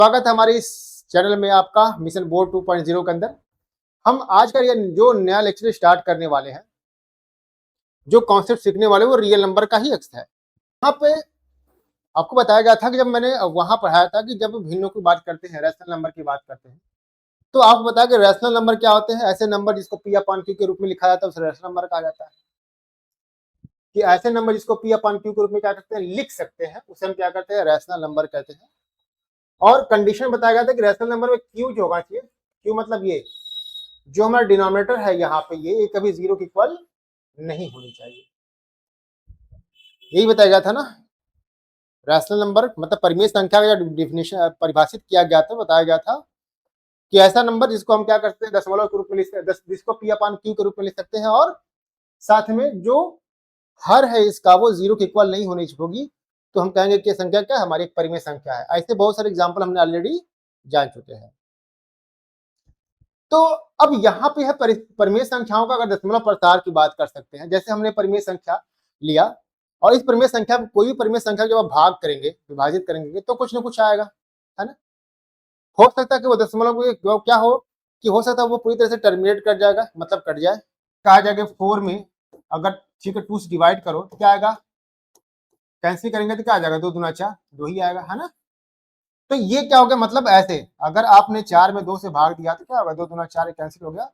स्वागत है हमारे इस चैनल में आपका मिशन बोर्ड 2.0 के अंदर। हम आज का ये जो नया लेक्चर स्टार्ट करने वाले हैं, जो कॉन्सेप्ट सीखने वाले वो रियल नंबर का ही है। यहाँ पे आपको बताया गया था कि जब मैंने वहां पढ़ाया था कि जब भिन्नों की बात करते हैं, रैशनल नंबर की बात करते हैं, तो आपको बताया कि रैशनल नंबर क्या होते हैं। ऐसे नंबर जिसको पी अपॉन क्यू के रूप में लिखा जाता है उसे रैशनल नंबर कहा जाता है। कि ऐसे नंबर जिसको पी अपॉन क्यू के रूप में क्या करते हैं, लिख सकते हैं, उसे हम क्या करते हैं, रैशनल नंबर कहते हैं। और कंडीशन बताया गया था कि रैशनल नंबर में क्यू जो होगा चाहिए, क्यू मतलब ये जो हमारा डिनोमिनेटर है यहाँ पे ये कभी 0 के इक्वल नहीं होनी चाहिए। यही बताया गया था ना। रैशनल नंबर मतलब परिमेय संख्या का डिफिनेशन परिभाषित किया गया था, बताया गया था कि ऐसा नंबर जिसको हम क्या करते हैं, दशमलव के रूप में लिख सकते हैं, जिसको पी अपान क्यू के रूप में लिख सकते हैं, और साथ में जो हर है इसका वो 0 के इक्वल नहीं होनी होगी, तो हम कहेंगे कि संख्या क्या है, हमारी एक परिमेय संख्या है। ऐसे बहुत सारे एग्जाम्पल हमने ऑलरेडी जान चुके हैं। तो अब यहाँ पे है परिमेय संख्याओं का अगर दशमलव प्रसार की बात कर सकते हैं। जैसे हमने परिमेय संख्या लिया और इस परिमेय संख्या कोई भी परिमेय संख्या जब आप भाग करेंगे, विभाजित करेंगे, तो कुछ ना कुछ आएगा, है ना। हो सकता है कि वो दशमलव क्या हो कि हो सकता है वो पूरी तरह से टर्मिनेट कर जाएगा, मतलब कट जाए। कहा जाएगा 4 में अगर ठीक है 2 से डिवाइड करो तो क्या आएगा, कैंसिल करेंगे तो क्या आ जाएगा, 2 दूना 4, 2 ही आएगा, है ना। तो ये क्या हो गया, मतलब ऐसे अगर आपने 4 में 2 से भाग दिया तो क्या होगा, 2 दूना 4 कैंसिल हो गया,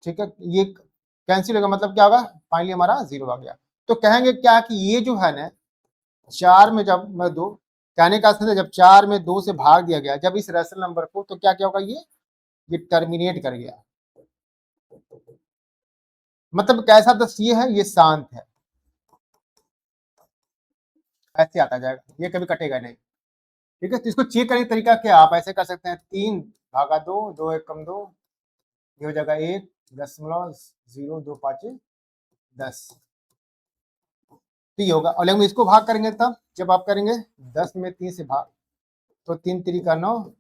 ठीक है। ये कैंसिल होगा मतलब क्या होगा, फाइनली हमारा 0 आ गया। तो कहेंगे क्या कि ये जो है ना 4 में जब 2, कहने का अर्थ है जब 4 में 2 से भाग दिया गया जब इस रैशनल नंबर को, तो क्या क्या होगा, ये टर्मिनेट कर गया। मतलब कैसा दस ये है, ये शांत है, ऐसे आता जाएगा, ये कभी कटेगा नहीं, ठीक है। तो इसको चेक करने का तरीका क्या, आप ऐसे कर सकते हैं, 3 भागा 2, 2 1 कम 2, ये हो जाएगा 1.025 10, तो ये होगा। और लेकिन इसको भाग करेंगे तब जब आप करेंगे 10 में 3 से भाग, तो 3 3 का 9,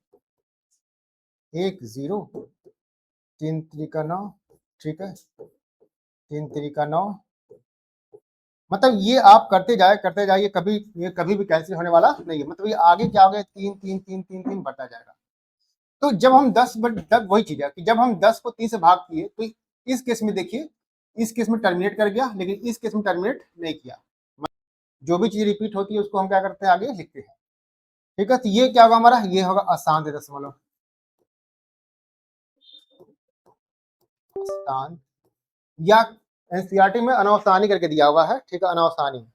1 0, 3 3 का 9, ठीक है, 3 3 का 9, मतलब ये आप करते जाइए, कभी भी कैंसिल होने वाला नहीं है। मतलब ये आगे क्या हो गया, 3 3 3 3 3 बढ़ता जाएगा। तो जब हम 10 तब वही चीज है कि जब हम 10 को 3 से भाग किए तो इस केस में देखिए, इस केस में टर्मिनेट कर गया, लेकिन इस केस में टर्मिनेट नहीं किया। जो भी चीज रिपीट होती है उसको हम क्या करते हैं, आगे लिखते हैं, ठीक है। तो ये क्या होगा हमारा, ये होगा अशांत दशमलव, अशांत, या एनसीईआरटी में अनावसानी करके दिया हुआ है, ठीक है, अनावसानी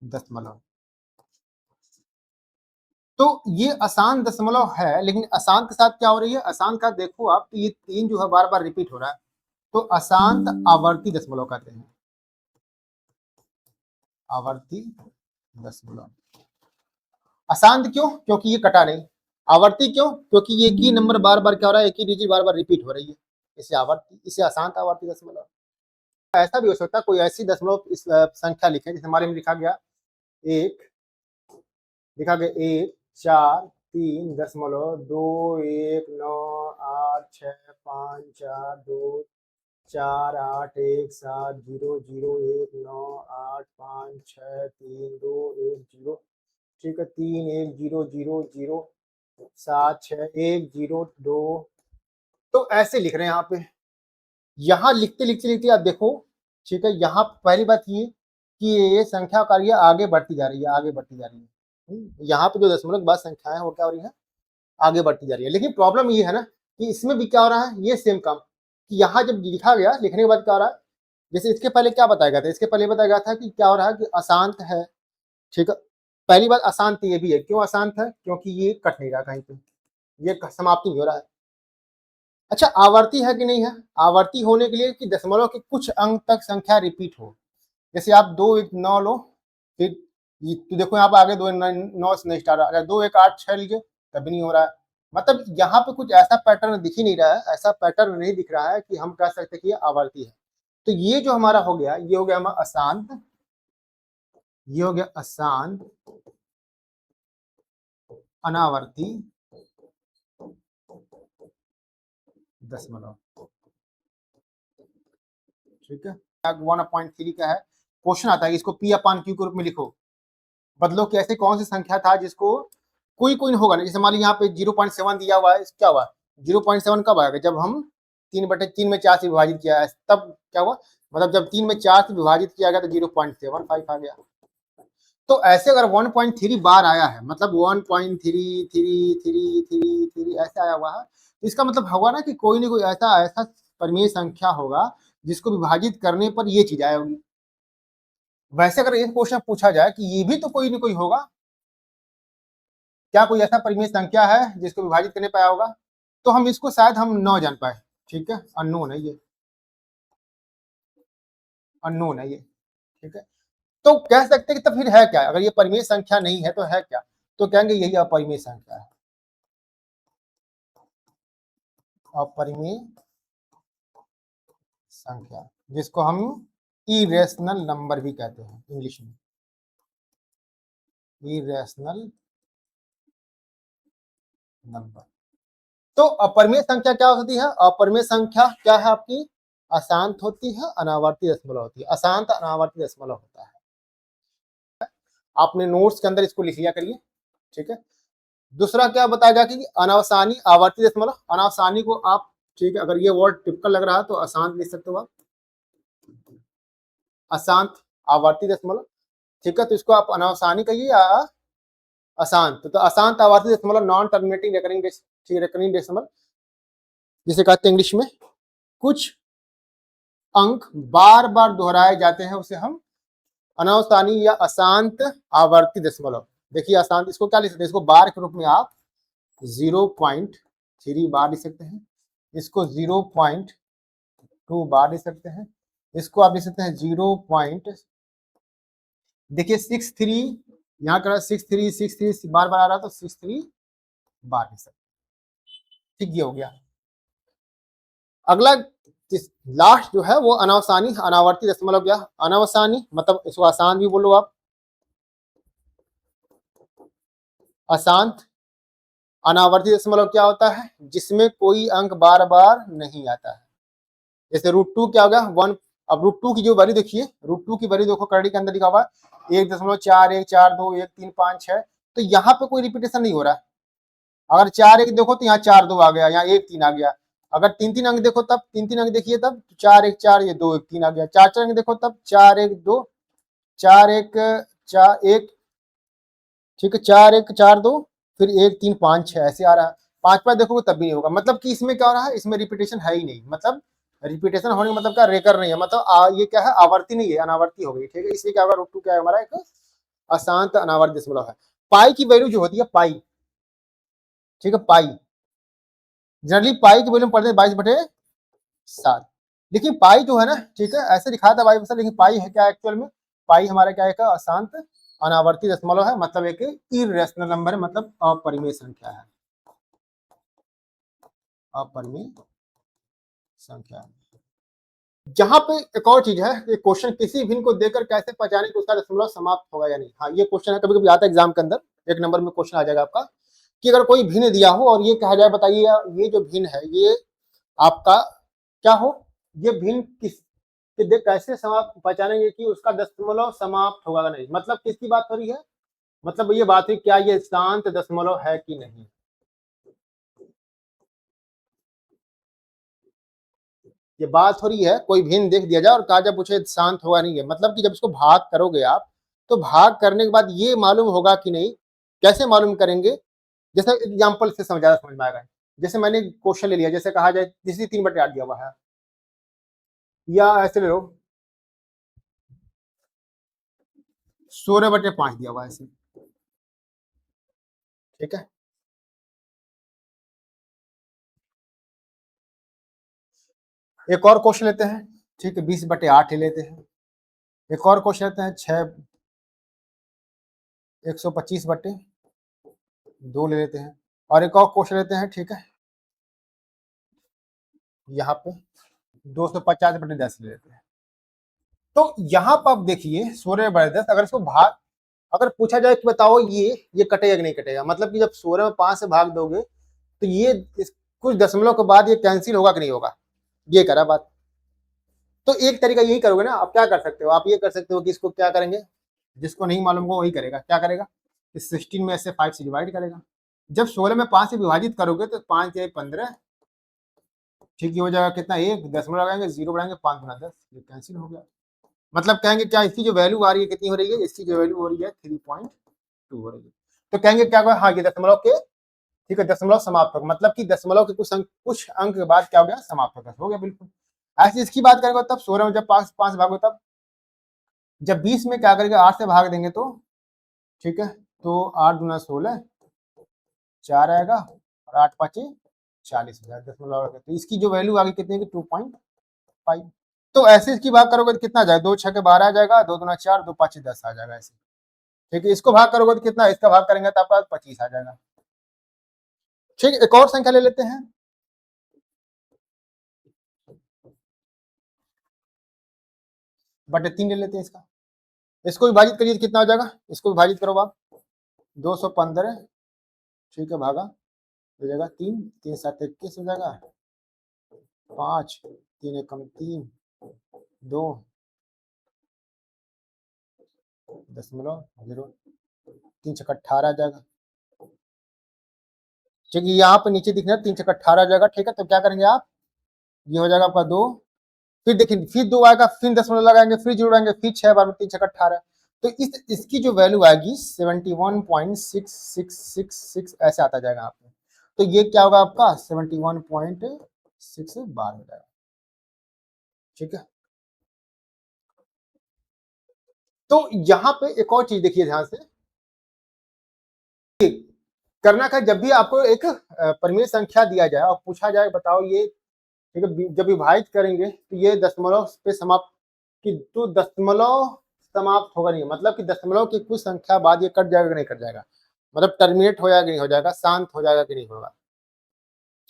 दशमलव। तो ये अशांत दशमलव है, लेकिन अशांत के साथ क्या हो रही है, अशांत का देखो आप, तो ये 3 जो है बार बार रिपीट हो रहा है, तो अशांत आवर्ती दशमलव कहते हैं, आवर्ती दशमलव। अशांत क्यों, क्योंकि ये कटा नहीं। आवर्ती क्यों, क्योंकि एक ही नंबर बार बार क्या हो रहा है, एक ही डिजिट बार बार रिपीट हो रही है, इसे आवर्ती, इसे अशांत आवर्ती दशमलव। ऐसा भी हो सकता है कोई ऐसी दशमलव इस संख्या लिखे, जैसे हमारे में लिखा गया 1 4 3 1 ठीक है, 3 1 0 0 7 6 1 0 2, तो ऐसे लिख रहे हैं यहाँ पे। यहाँ लिखते लिखते लिखते आप देखो, ठीक है, यहाँ पहली बात ये कि ये संख्या कार्य आगे बढ़ती जा रही है, आगे बढ़ती जा रही है। यहाँ पे जो दशमलव के बाद संख्याएं हैं वो क्या हो रही है, आगे बढ़ती जा रही है। लेकिन प्रॉब्लम ये है ना कि इसमें भी क्या हो रहा है, ये सेम काम कि यहाँ जब लिखा गया, लिखने के बाद क्या हो रहा है, जैसे इसके पहले क्या बताया गया था, इसके पहले बताया गया था कि क्या हो रहा है कि अशांत है, ठीक है। पहली बात अशांत ये भी है, क्यों अशांत है, क्योंकि ये कट नहीं रहा कहीं पे, ये समाप्ति नहीं हो रहा है। अच्छा, आवर्ती है कि नहीं है, आवर्ती होने के लिए कि दशमलव के कुछ अंक तक संख्या रिपीट हो। जैसे आप 2 1 9 लो, फिर तो देखो यहाँ पे आगे 2 9 से नहीं स्टार्ट, अगर 2 1 8 6 लीजिए तभी नहीं हो रहा है। मतलब यहाँ पे कुछ ऐसा पैटर्न दिख ही नहीं रहा है, ऐसा पैटर्न नहीं दिख रहा है कि हम कह सकते कि ये आवर्ती है। तो ये जो हमारा हो गया, ये हो गया हमारा अशांत, ये हो गया अशांत अनावर्ती दशमलव, ठीक है। 1.3 का है, क्वेश्चन आता है इसको पी अपान क्यू के रूप में लिखो, बदलो कि ऐसी कौन सी संख्या था जिसको कोई कोई होगा ना, जैसे मान लीजिए यहाँ पे 0.7 दिया हुआ है, क्या हुआ 0.7 कब आएगा, जब हम 3/3 में 4 से विभाजित किया है, तब क्या हुआ, मतलब जब 3 में 4 से विभाजित किया गया तो 0.75 आ गया। तो ऐसे अगर 1.3 बार आया है, मतलब 1.33333 ऐसे आया हुआ है, तो इसका मतलब होगा ना कि कोई ना कोई ऐसा ऐसा परिमेय संख्या होगा जिसको विभाजित करने पर ये चीज आएगी। वैसे अगर एक क्वेश्चन पूछा जाए कि ये भी तो कोई ना कोई होगा, क्या कोई ऐसा परिमेय संख्या है जिसको विभाजित करने पाया होगा, तो हम इसको शायद हम न जान पाए। ठीक है, अननोन है ये, अननोन है ये। ठीक है, तो कह सकते हैं कि तो फिर है क्या, अगर ये परिमेय संख्या नहीं है तो है क्या, तो कहेंगे यही अपरिमेय संख्या है, अपरिमेय संख्या, जिसको हम इरेशनल नंबर भी कहते हैं इंग्लिश में, इरेशनल नंबर। तो अपरिमेय संख्या क्या होती है, अपरिमेय संख्या क्या है आपकी, अशांत होती है, अनावर्ती दशमलव होती है, अशांत अनावर्ती दशमलव होता है। आपने नोट्स के अंदर इसको लिख लिया करिए। ठीक है, दूसरा क्या बताया गया कि अनावसानी आवर्ती दशमलव, अनावसानी को आप, ठीक है, अगर ये वर्ड टिपिकल लग रहा है तो अशांत लिख सकते हो आप, अशांत आवर्ती दशमलव। ठीक है, तो इसको आप अनावसानी कहिए या अशांत, तो अशांत आवर्ती दशमलव, नॉन टर्मिनेटिंग रिकरिंग डेसिमल, जिसे कहते हैं इंग्लिश में कुछ अंक बार बार दोहराए जाते हैं, उसे हम अनावसानी या अशांत आवर्ती दशमलव। देखिए अशांत, इसको क्या लिख सकते हैं, इसको बार के रूप में आप 0.3 बार लिख सकते हैं, इसको 0.2 बार लिख सकते हैं, इसको आप लिख सकते हैं 0. देखिए 63, यहाँ कर 63 बार बार आ रहा तो 63 बार लिख सकते हैं। ठीक, ये हो गया। अगला लास्ट जो है वो अनावसानी अनावर्ती दशमलव, क्या अनावसानी मतलब इसको आसान भी बोलो आप, अशांत अनावर्ती दशमलव क्या होता है, जिसमें कोई अंक बार बार नहीं आता है। जैसे √2 क्या हो गया 1, अब √2 की जो वैल्यू देखिए, √2 की वैल्यू देखो करड़ी के अंदर लिखा हुआ 1.4142 1.356, तो यहाँ पे कोई रिपीटेशन नहीं हो रहा है। अगर 4 1 देखो तो यहाँ 4 2 आ गया, यहाँ 1 3 आ गया। अगर 3 3 अंक देखो तब 3 3 अंक देखिए तब 4 1 4, ये 2 1 3 आ गया। 4 4 अंक देखो तब 4 1 2 4 1 4 1, ठीक है, 4 1 4 2, फिर 1 3 5 6 ऐसे आ रहा है। 5 5 देखोगे तब भी नहीं होगा, मतलब कि इसमें क्या हो रहा है, इसमें रिपीटेशन है ही नहीं, मतलब रिपीटेशन होने का मतलब क्या, रेकर नहीं है, मतलब ये क्या है, आवर्ती नहीं है, अनावर्ती हो गई। ठीक है, इसलिए क्या होगा, √2 क्या है हमारा एक अशांत अनावर्ती दशमलव है। पाई की वैल्यू जो होती है पाई, ठीक है, पाई जनरली पाई की वैल्यू पढ़ते हैं 22/7। लेकिन पाई जो है ना, ठीक है, ऐसे लिखा था 22, लेकिन पाई है क्या एक्चुअल में, पाई हमारा क्या है, अशांत अनावर्ती दशमलव है, मतलब एक इरेशनल नंबर है, मतलब अपरिमेय संख्या है, अपरिमेय संख्या। जहां पे एक और चीज है, ये क्वेश्चन किसी भिन्न को देकर कैसे पहचाने कि उसका दशमलव समाप्त होगा या नहीं। हाँ, ये क्वेश्चन है, कभी कभी आता है एग्जाम के अंदर, 1 नंबर में क्वेश्चन आ जाएगा आपका कि अगर कोई भिन्न दिया हो और ये कहा जाए बताइए ये जो भिन्न है ये आपका क्या हो, ये भिन्न किस कि देख कैसे समाप्त पहचानेंगे कि उसका दशमलव समाप्त होगा नहीं, मतलब किसकी बात हो रही है, मतलब ये बात है क्या ये शांत दशमलव है कि नहीं। ये बात हो रही है कोई भिन्न देख दिया जाए और कहा जाए पूछे शांत होगा नहीं है, मतलब कि जब इसको भाग करोगे आप तो भाग करने के बाद ये मालूम होगा कि नहीं, कैसे मालूम करेंगे, जैसे एग्जाम्पल से समझ में आएगा। जैसे मैंने क्वेश्चन ले लिया, जैसे कहा जाए तीसरी 3/8 दिया हुआ है, या ऐसे ले लो 16/5 दिया हुआ है ऐसे। ठीक है, एक और क्वेश्चन लेते हैं, ठीक है, 20/8 ले लेते हैं। एक और क्वेश्चन लेते हैं 125/2 ले लेते हैं। और एक और क्वेश्चन लेते हैं, ठीक है, यहाँ पे 250/10 ले लेते हैं। तो यहाँ पर आप देखिए 16/10, अगर इसको भाग, अगर पूछा जाए कि बताओ ये कटेगा कि नहीं कटेगा, मतलब कि जब 16 में 5 से भाग दोगे तो ये कुछ दशमलव के बाद ये कैंसिल होगा कि नहीं होगा, ये करा बात। तो एक तरीका यही करोगे ना, आप क्या कर सकते हो, आप ये कर सकते हो कि इसको क्या करेंगे, जिसको नहीं मालूम होगा वही करेगा, क्या करेगा, इस 16 में ऐसे 5 से डिवाइड करेगा। जब 16 में 5 से विभाजित करोगे तो 5 या 15, ठीक है, हो जाएगा कितना, 1 दशमलव लगाएंगे, 0 बढ़ाएंगे, 5 गुना 10, ये कैंसिल हो गया। मतलब कहेंगे क्या, इसकी जो वैल्यू आ रही है कितनी हो रही है, इसकी जो वैल्यू हो रही है 3.2 हो रही है। तो कहेंगे क्या होगा, हाँ ये दशमलव के, ठीक है, दशमलव समाप्त होगा, मतलब कि दशमलव के कुछ अंक के बाद क्या हो गया, समाप्त होगा, हो गया बिल्कुल। ऐसे इसकी बात करेंगे तब 16 में जब 5 भागो, तब जब 20 में क्या करेंगे, 8 से भाग देंगे तो, ठीक है, तो 8 गुना 16 4 आएगा, और 8 5 40 हो जाएगा दशमलव। तो इसकी जो वैल्यू आ गई कितनी की 2.5। तो ऐसे इसकी भाग करोगे तो कितना आ जाएगा, 2 6 के 12 आ जाएगा, 2 दूना 4, 2 5 10 आ जाएगा ऐसे, ठीक है। इसको भाग करोगे तो कितना, इसका भाग करेंगे तो आपका 25 आ जाएगा। ठीक है, एक और संख्या ले लेते हैं, बटे 3 ले लेते हैं इसका। इसको विभाजित करिए तो कितना हो जाएगा, इसको विभाजित करो आप, 215, ठीक है, भागा हो जाएगा 3, 3 7 21 हो जाएगा, 5 3 एकम 3, 2 दशमलव 0, 3 छक्का 18 आ जाएगा। ठीक है, यहाँ पे नीचे दिखना है 3 छक्का 18 आ जाएगा, ठीक है। तो क्या करेंगे आप, ये हो जाएगा आपका 2, फिर देखिए फिर 2 आएगा, फिर दशमलव लगाएंगे, फिर जीरो आएंगे, फिर 6 बार में 3 छक्का 18। तो इसकी जो वैल्यू आएगी 71.6666 ऐसे आता जाएगा आप में। तो ये क्या होगा आपका 71.6 बार हो जाएगा, ठीक है। तो यहाँ पे एक और चीज देखिए ध्यान से, करना का जब भी आपको एक परिमेय संख्या दिया जाए और पूछा जाए बताओ ये, ठीक है, जब विभाजित करेंगे तो ये दशमलव पे समाप्त, कि तो दशमलव समाप्त होगा नहीं, मतलब कि दशमलव की कुछ संख्या बाद ये कट जाएगा कि नहीं कट जाएगा, मतलब टर्मिनेट हो जाएगा कि नहीं हो जाएगा, शांत हो जाएगा कि नहीं होगा,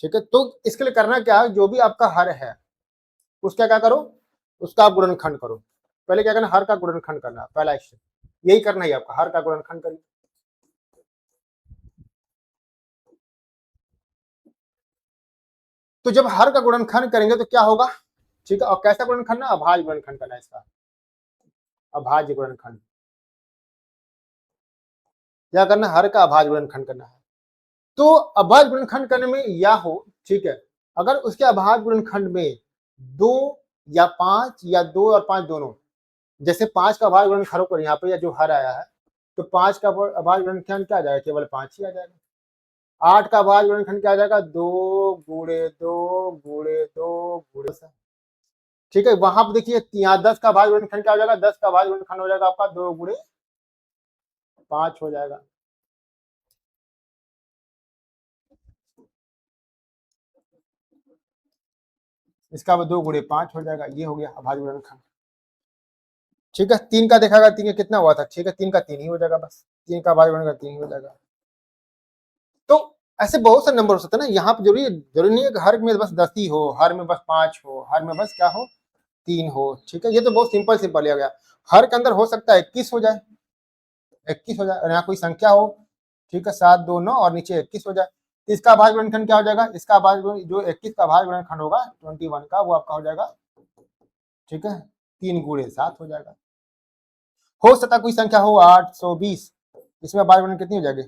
ठीक है। तो इसके लिए करना क्या है, जो भी आपका हर है उसका क्या करो, उसका आप गुणनखंड करो। पहले क्या करना, हर का गुणनखंड करना, पहला स्टेप यही करना है आपका, हर का गुणनखंड करिए। तो जब हर का गुणनखंड करेंगे तो क्या होगा, ठीक है, और कैसा गुणनखंड, अभाज्य गुणनखंड करना है इसका, अभाज्य गुणनखंड। क्या करना, हर का अभाज्य गुणनखंड करना है। तो अभाज्य गुणनखंड करने में या हो, ठीक है, अगर उसके अभाज्य गुणनखंड में 2 या 5 या 2 और 5 दोनों, जैसे 5 का अभाज्य गुणनखंड करो यहाँ पे, या जो हर आया है, तो 5 का अभाज्य गुणनखंड क्या आ जाएगा, केवल 5 ही आ जाएगा। 8 का अभाज्य गुणनखंड क्या आ जाएगा, 2 गुणे 2 गुणे 2 गुणे, ठीक है। वहां पर देखिए यहाँ 10 का अभाज्य गुणनखंड क्या हो जाएगा, 10 का अभाज्य गुणनखंड हो जाएगा आपका 2 गुणे 5 हो जाएगा। इसका 2 गुणे 5 हो जाएगा, ये हो गया अभाज्य गुणनखंड, ठीक है। 3 का देखागा, 3 का कितना हुआ था, ठीक है, 3 का 3 ही हो जाएगा, बस 3 का अभाज्य गुणनखंड 3 ही हो जाएगा। तो ऐसे बहुत से नंबर हो सकते हैं ना, यहाँ पे जरूरी नहीं है कि हर में बस 10 ही हो, हर में बस 5 हो, हर में बस क्या हो 3 हो, ठीक है। ये तो बहुत सिंपल लिया गया। हर के अंदर हो सकता है 21 हो जाए, 21 हो जाए, और यहाँ कोई संख्या हो, ठीक है, 7 2 9 और नीचे 21 हो जाए, तो इसका अभाज्य गुणनखंड क्या हो जाएगा, इसका अभाज्य जो 21 का अभाज्य गुणनखंड होगा 21 का, वो आपका हो जाएगा, ठीक है, 3 गुणे 7 हो जाएगा। हो सकता कोई संख्या हो 820, इसमें अभाज्य गुणनखंड कितनी हो जाएगी,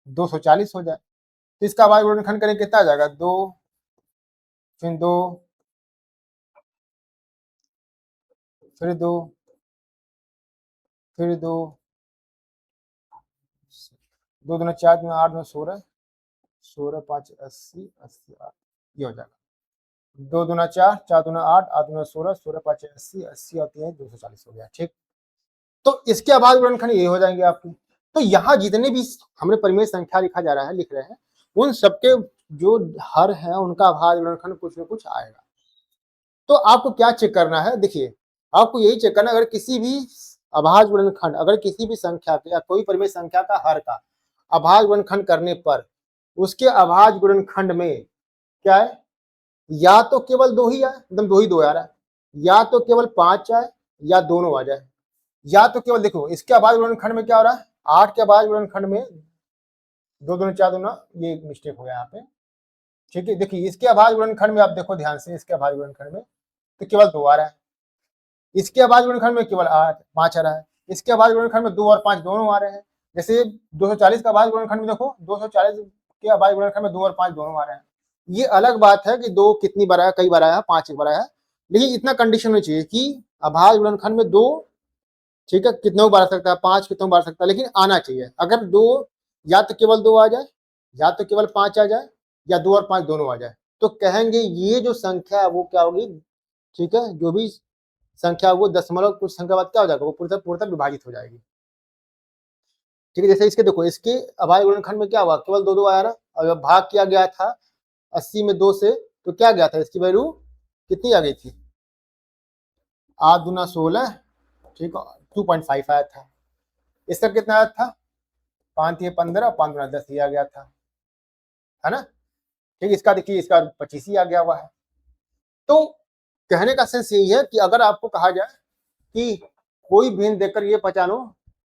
240 हो जाए, तो इसका अभाज्य गुणनखंड करें कितना आ जाएगा, 2 फिर 2 फिर 2 फिर 2 2 दूना 4 दूना 8 दूना 16, 16 5 80 80 8, ये हो जाएगा 2 दूना 4 4 दूना 8 8 दूना 16 16 5 80 80 आती है 240 हो गया, ठीक। तो इसके अभाज्य गुणनखंड ये हो जाएंगे आपके। तो यहाँ जितने भी हमने परिमेय संख्या लिखा जा रहा है, लिख रहे हैं, उन सबके जो हर है उनका अभाज्य गुणनखंड कुछ न कुछ आएगा। तो आपको क्या चेक करना है, देखिए आपको यही चेक करना, अगर किसी भी अभाज्य गुणनखंड, अगर किसी भी संख्या का या कोई परिमेय संख्या का हर का अभाज्य गुणनखंड करने पर उसके अभाज्य गुणनखंड में क्या है, या तो केवल 2 ही आए, एकदम 2 ही 2 आ रहा है, या तो केवल 5 आए, या दोनों आ जाए, या तो केवल देखो इसके अभाज्य गुणनखंड में क्या हो रहा है, 8 के अभाज्य गुणनखंड में 2 दूना 4 दूना, ये मिस्टेक हो गया यहाँ पे, ठीक है। देखिए इसके अभाज्य गुणनखंड में आप देखो ध्यान से, इसके अभाज्य गुणनखंड में तो केवल 2 आ रहा है, इसके अभाज्य गुणनखंड में केवल 8 5 आ रहा है, इसके अभाज्य गुणनखंड में 2 और 5 दोनों आ रहे हैं। जैसे 240 का अभाज्य गुणनखंड में देखो 240 के अभाज्य गुणनखंड में 2 और 5 दोनों आ रहे हैं। ये अलग बात है कि 2 कितनी बार आया, कई बार आया, 5 एक बार आया, लेकिन इतना कंडीशन होनी चाहिए कि अभाज्य गुणनखंड में 2, ठीक है, कितनों बार आ सकता है, 5 कितनों बार आ सकता है, लेकिन आना चाहिए। अगर 2 या तो केवल 2 आ जाए, या तो केवल 5 आ जाए, या 2 और 5 दोनों आ जाए, तो कहेंगे ये जो संख्या है वो क्या होगी, ठीक है, जो भी संख्या वो दशमलव कुछ संख्या बाद क्या हो जाएगा, वो पूर्णतः विभाजित हो जाएगी। ठीक है, जैसे इसके देखो, इसके अभाज्य गुणनखंड में क्या हुआ, केवल 2 2 आया ना, और जब भाग किया गया था 80 में 2 से, तो क्या गया था, इसकी वैल्यू कितनी आ गई थी, 8 दूना 16, ठीक है, 2.5 आया था। इसका कितना आया था, 5 ये 15, 5 दूना 10 ही आ गया था, है ना। ठीक, इसका देखिए, इसका 25 ही आ गया हुआ है। तो कहने का सेंस यही है कि अगर आपको कहा जाए कि कोई भिन्न देकर ये पहचानो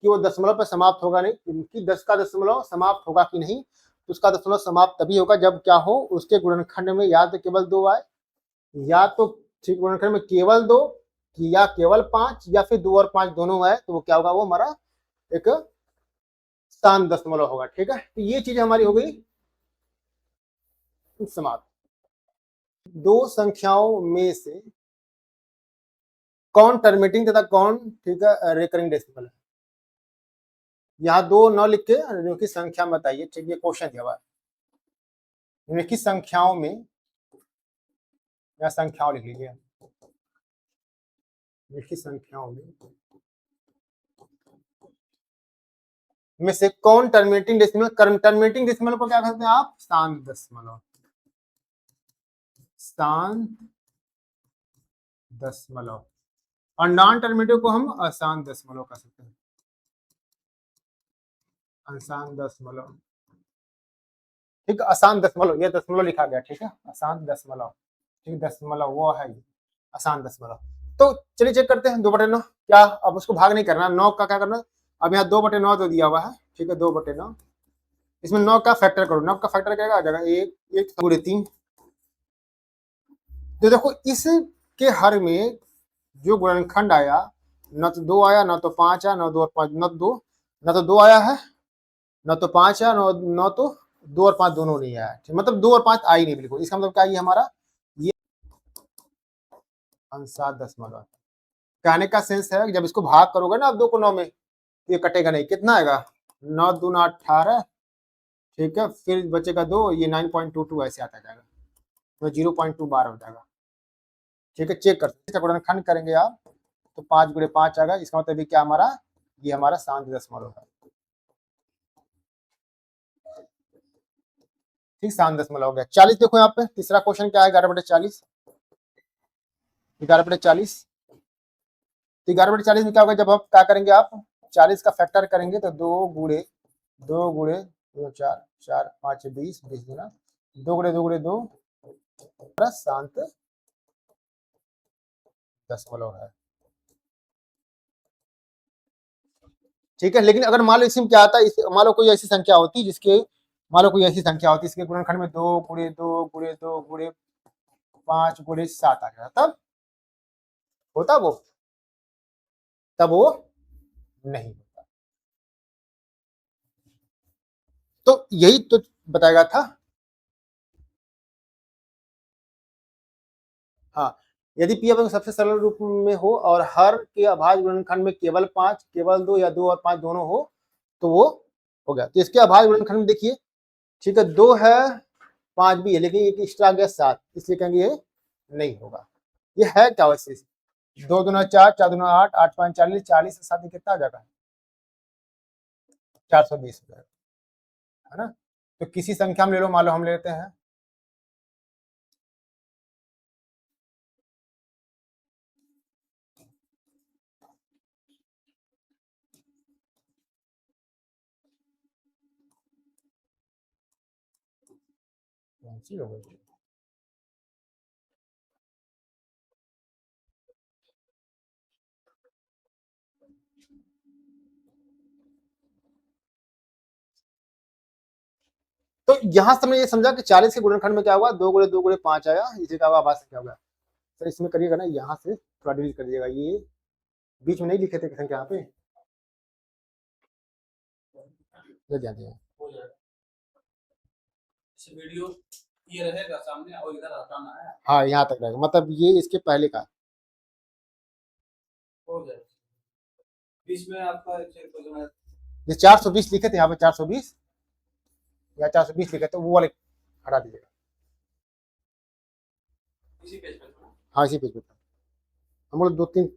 कि वो दशमलव पर समाप्त होगा नहीं, कि 10 का दशमलव समाप्त होगा कि नहीं, तो उसका दशमलव समाप्त तभी होगा जब क्या हो, उसके गुणनखंड में या तो केवल 2 आए, या तो ठीक गुणनखंड में केवल 2, या केवल 5, या फिर 2 और 5 दोनों आए, तो वो क्या होगा, वो हमारा एक शांत दशमलव होगा। ठीक है, तो ये चीज हमारी हो गई समाप्त। दो संख्याओं में से कौन टर्मिनेटिंग तथा कौन, ठीक है, रिकरिंग डेसिमल है। यहाँ 2 9 लिख के जो की संख्या बताइए, ठीक है, क्वेश्चन दिया हुआ है कि संख्याओं में, या संख्याओं लिख लीजिए, संख्याओं में से कौन टर्मिनेटिंग डेसिमल, टर्मिनेटिंग डेसिमल को क्या कहते हैं आप, शांत दशमलव, शांत दशमलव, और नॉन टर्मिनेटिव को हम अशांत दशमलव कह सकते हैं, अशांत दशमलव। ठीक है, अशांत दशमलव, ये दशमलव लिखा गया, ठीक है, अशांत दशमलव, ठीक, दशमलव वो है अशांत दशमलव। तो चलिए चेक करते हैं 2/9 क्या, अब उसको भाग नहीं करना, 9 का क्या करना, अब यहाँ 2/9 तो दिया हुआ है, ठीक है, 2/9, इसमें 9 का फैक्टर करो, 9 का फैक्टर क्या आ जाएगा, 1 1 गुणे 3। तो देखो इसके हर में जो गुणनखंड आया, न तो 2 आया, न तो 5 आया, न 2 और 5, न तो 2 आया है, न तो 5 आया, न तो 2 और 5 दोनों नहीं आया, मतलब 2 और 5 आई नहीं बिल्कुल। इसका मतलब क्या, ये हमारा ये अशांत दशमलव। कहने का सेंस है कि जब इसको भाग करोगे ना आप 2 को 9 में, तो ये कटेगा नहीं, कितना आएगा, 9 दूना 18, ठीक है, फिर बचेगा 2, ये 9.22 ऐसे आता जाएगा, तो 0.2 बार हो जाएगा। ठीक है, चेक करते हैं, गुणनखंड करेंगे आप तो 5 गुणे 5 आएगा, इसका मतलब क्या हमारा, ये हमारा शांत दशमलव है। ठीक, शांत दशमलव हो गया। 40 देखो यहाँ पे तीसरा क्वेश्चन क्या है, 11/40, 11/40। 11/40 में क्या होगा, जब आप क्या करेंगे, आप 40 का फैक्टर करेंगे तो 2 गुणे 2 4 4 5 20 20 गुना 2 गुणे 2 गुणे 2 शांत दशमलव है। ठीक है, लेकिन अगर मान लो इसमें क्या आता है, मान लो कोई ऐसी संख्या होती जिसके, मान लो कोई ऐसी संख्या होती इसके गुणनखंड में 2 गुणे 2 गुणे 2 गुणे 5 गुणे 7 आ गया, तब होता वो, तब वो नहीं होता। तो यही तो बताएगा था। हाँ, यदि पी अपने सबसे सरल रूप में हो और हर के अभाज्य गुणनखंड में केवल 5, केवल 2 या 2 और 5 दोनों हो, तो वो हो गया। तो इसके अभाज्य गुणनखंड में देखिए, ठीक है, 2 है, 5 भी है, लेकिन एक एक्स्ट्रा आ गया 7, इसलिए कहेंगे ये नहीं होगा। ये है क्या वैसे, 2 दूना 4, 4 दूना 8, 8 5 40, 40 से 7 कितना आ जाएगा, 420 हो जाएगा, है ना। तो किसी संख्या में ले लो, मान लो हम लेते हैं कौन सी हो गई, तो यहां से हमने ये समझा कि 40 के गुणनखंड में क्या हुआ, 2 गुणे 2 गुणे 5 आया, इसी का आभाज्य संख्या होगा। तो इसमें करिएगा ना, यहाँ से थोड़ा डिलीट कर दीजिएगा, ये बीच में नहीं लिखे थे संख्या यहाँ पे, ये ध्यान दें। हो जाएगा। वीडियो ये रहेगा सामने और इधर हटाना है। हाँ यहाँ तक रहेगा, मतलब ये इसके पहले का हो जाएगा। बीच में आपका ये 420 लिखे थे यहाँ पे 420 या 420 लिखे थे, वो वाले हटा दीजिएगा। इसी पेज पे हाँ इसी पेज पे था। हम लोग 2 3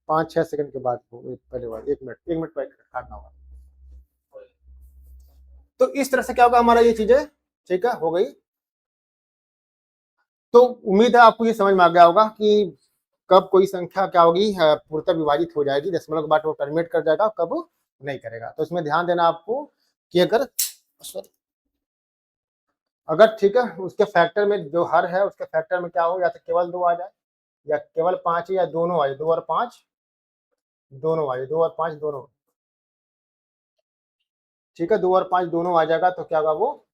5 6 सेकंड के बाद पहले बार 1 मिनट पे काटना होगा। तो इस तरह से क्या होगा हमारा ये चीजें ठीक है हो गई। तो उम्मीद है आपको ये समझ में आ गया होगा कि कब कोई संख्या क्या होगी पूर्णतः विभाजित हो जाएगी, दशमलव के बाद वो टर्मिनेट कर जाएगा, कब नहीं करेगा। तो इसमें ध्यान देना आपको कि अगर ठीक है उसके फैक्टर में जो हर है उसके फैक्टर में क्या हो, या तो केवल 2 आ जाए या केवल 5 या दोनों आ जाए, 2 और 5 दोनों आ जाए, 2 और 5 दोनों ठीक है, 2 और 5 दोनों आ जाएगा तो क्या होगा वो,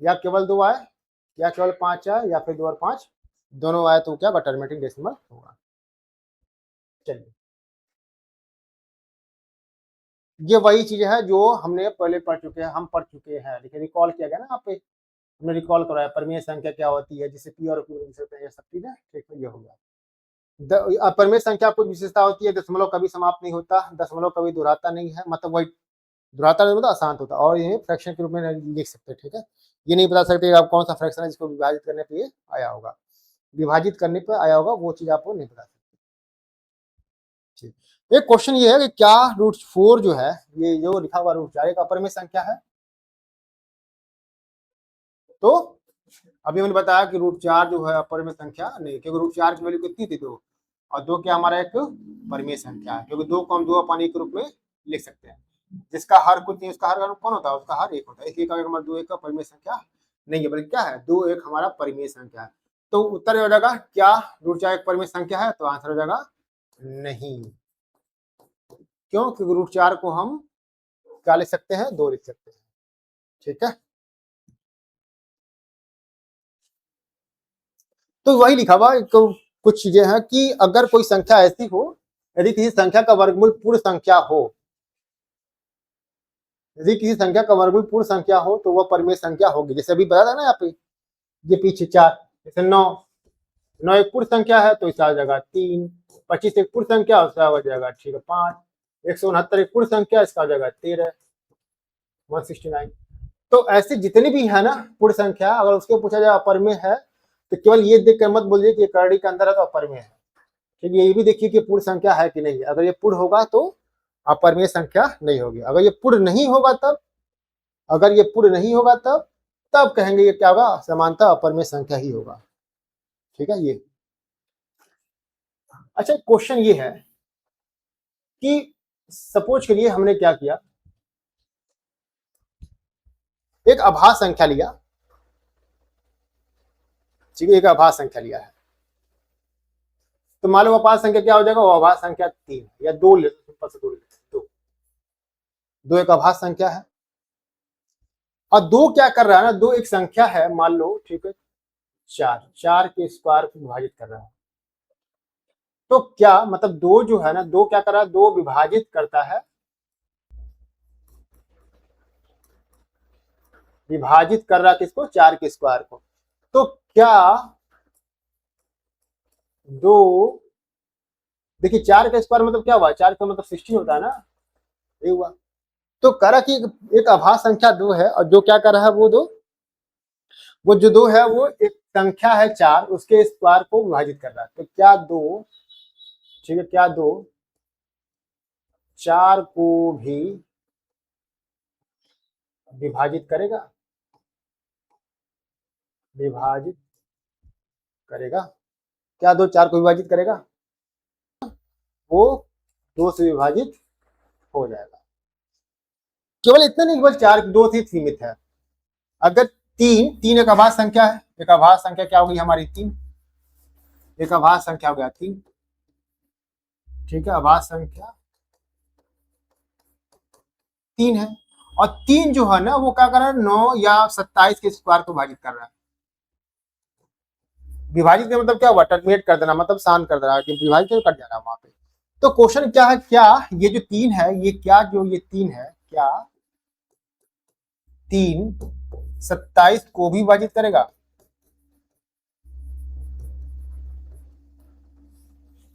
या केवल 2 आए या केवल 5 आए या फिर 2 और 5 दोनों आए तो क्या होगा टर्मिनेटिंग डेसिमल होगा। चलिए ये वही चीज है जो हमने पहले पढ़ चुके हैं, हम पढ़ चुके हैं, लेकिन रिकॉल किया गया ना यहाँ पे, हमने रिकॉल कराया परिमेय संख्या क्या होती है, जिसे पी और क्यू लिख सकते हैं, ये सब चीजें ठीक है ये हो गया। परिमेय संख्या कुछ विशेषता होती है, दशमलव कभी समाप्त नहीं होता, दशमलव कभी दोहराता नहीं है, मतलब वही दोहराता नहीं मतलब अशांत होता, और ये फ्रैक्शन के रूप में लिख सकते हैं ठीक है। ये नहीं बता सकते आप कौन सा फ्रैक्शन है जिसको विभाजित करने पे ये आया होगा, विभाजित करने पे आया होगा वो चीज आपको नहीं बता सकते। ठीक, एक क्वेश्चन ये है कि क्या √4 जो है ये जो लिखा हुआ √4 एक अपरिमेय संख्या है। तो अभी हमने बताया कि √4 जो है अपरिमेय संख्या नहीं, क्योंकि √4 की वैल्यू कितनी थी 2 और 2 क्या हमारा एक परिमेय संख्या है, क्योंकि 2 को हम 2 पानी के रूप में लिख सकते हैं, जिसका हर कुछ नहीं उसका हर कौन होता है, उसका हर 1 होता है, इसलिए हमारा 2 1 का परिमेय संख्या नहीं है, बल्कि क्या है 2 1 हमारा परिमेय संख्या है। तो उत्तर हो जाएगा क्या √4 एक परिमेय संख्या है, तो आंसर हो जाएगा नहीं। क्यों, क्योंकि √4 को हम क्या लिख सकते हैं 2 लिख सकते हैं ठीक है। तो वही लिखा हुआ कुछ चीजें हैं कि अगर कोई संख्या ऐसी हो, यदि किसी संख्या का वर्गमूल पूर्ण संख्या हो, यदि किसी संख्या का वर्गमूल पूर्ण संख्या हो तो वह परिमेय संख्या होगी। जैसे अभी बताया था ना यहाँ पे ये पीछे 4, जैसे 9 एक पूर्ण संख्या है तो इसका आ जाएगा 3, 25 एक पूर्ण संख्या उसका हो जाएगा ठीक है 5, 169 एक पूर्ण संख्या इसका आ जाएगा 13, 169। तो ऐसे जितनी भी है ना पूर्ण संख्या, अगर उसके पूछा जाए अपरिमेय है तो केवल ये देख कर मत बोलिए कि करड़ी के अंदर है तो अपरिमेय है, ठीक है। ये भी देखिए कि पूर्ण संख्या है कि नहीं, अगर ये पूर्ण होगा तो अपरिमेय संख्या नहीं होगी, अगर ये पूर्ण नहीं होगा तब, अगर ये पूर्ण नहीं होगा तब कहेंगे ये क्या होगा समानता अपरिमेय संख्या ही होगा ठीक है ये। अच्छा क्वेश्चन ये है कि सपोज करिए हमने क्या किया, एक अभाज्य संख्या लिया ठीक है, एक अभाज्य संख्या लिया है, तो मान लो अभाज्य संख्या क्या हो जाएगा, वो अभाज्य संख्या 3 या 2 ले दो, 2 एक अभाज्य संख्या है और 2 क्या कर रहा है ना, 2 एक संख्या है मान लो ठीक है 4 के स्क्वायर को विभाजित कर रहा है। तो क्या मतलब 2 जो है ना 2 क्या कर रहा है, 2 विभाजित करता है, विभाजित कर रहा है किसको 4 के स्क्वायर को। तो क्या 2 देखिए 4 का स्क्वायर मतलब क्या हुआ, 4 का मतलब 16 होता है ना, ये हुआ। तो कह रहा कि एक अभाज्य संख्या 2 है और जो क्या कर रहा है वो जो 2 है वो एक संख्या है 4 उसके स्क्वायर को विभाजित कर रहा है। तो क्या 2 ठीक है, क्या 2 4 को भी विभाजित करेगा, विभाजित करेगा, क्या 2 4 को विभाजित करेगा, वो 2 से विभाजित हो जाएगा। केवल इतना नहीं, केवल 4 2 से सीमित है। अगर 3 एक अभाज्य संख्या है, एक अभाज्य संख्या क्या होगी हमारी 3, एक अभाज्य संख्या हो गया 3 ठीक है, अभाज्य संख्या 3 है और 3 जो है ना वो क्या कर रहा है 9 या 27 के स्क्वायर को विभाजित कर रहा है। विभाजित का मतलब क्या हुआ, टर्मिनेट कर देना, मतलब शांत कर देना, विभाजित कर जाना वहां पे। तो क्वेश्चन क्या है, क्या ये जो 3 है ये क्या जो ये 3 है क्या 3 27 को भी विभाजित करेगा?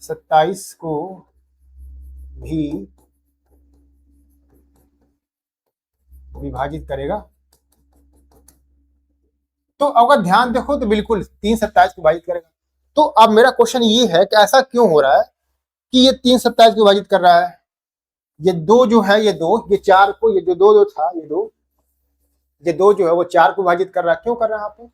27 को भी विभाजित करेगा? तो अगर ध्यान देखो तो बिल्कुल 3 27 को विभाजित करेगा। तो अब मेरा क्वेश्चन ये है कि ऐसा क्यों हो रहा है कि ये 3 27 को विभाजित कर रहा है? ये 2 जो है, ये 2, ये 4 को, ये जो 2 जो था, ये 2 जो है वो 4 को विभाजित कर रहा है। क्यों कर रहा है यहाँ पे?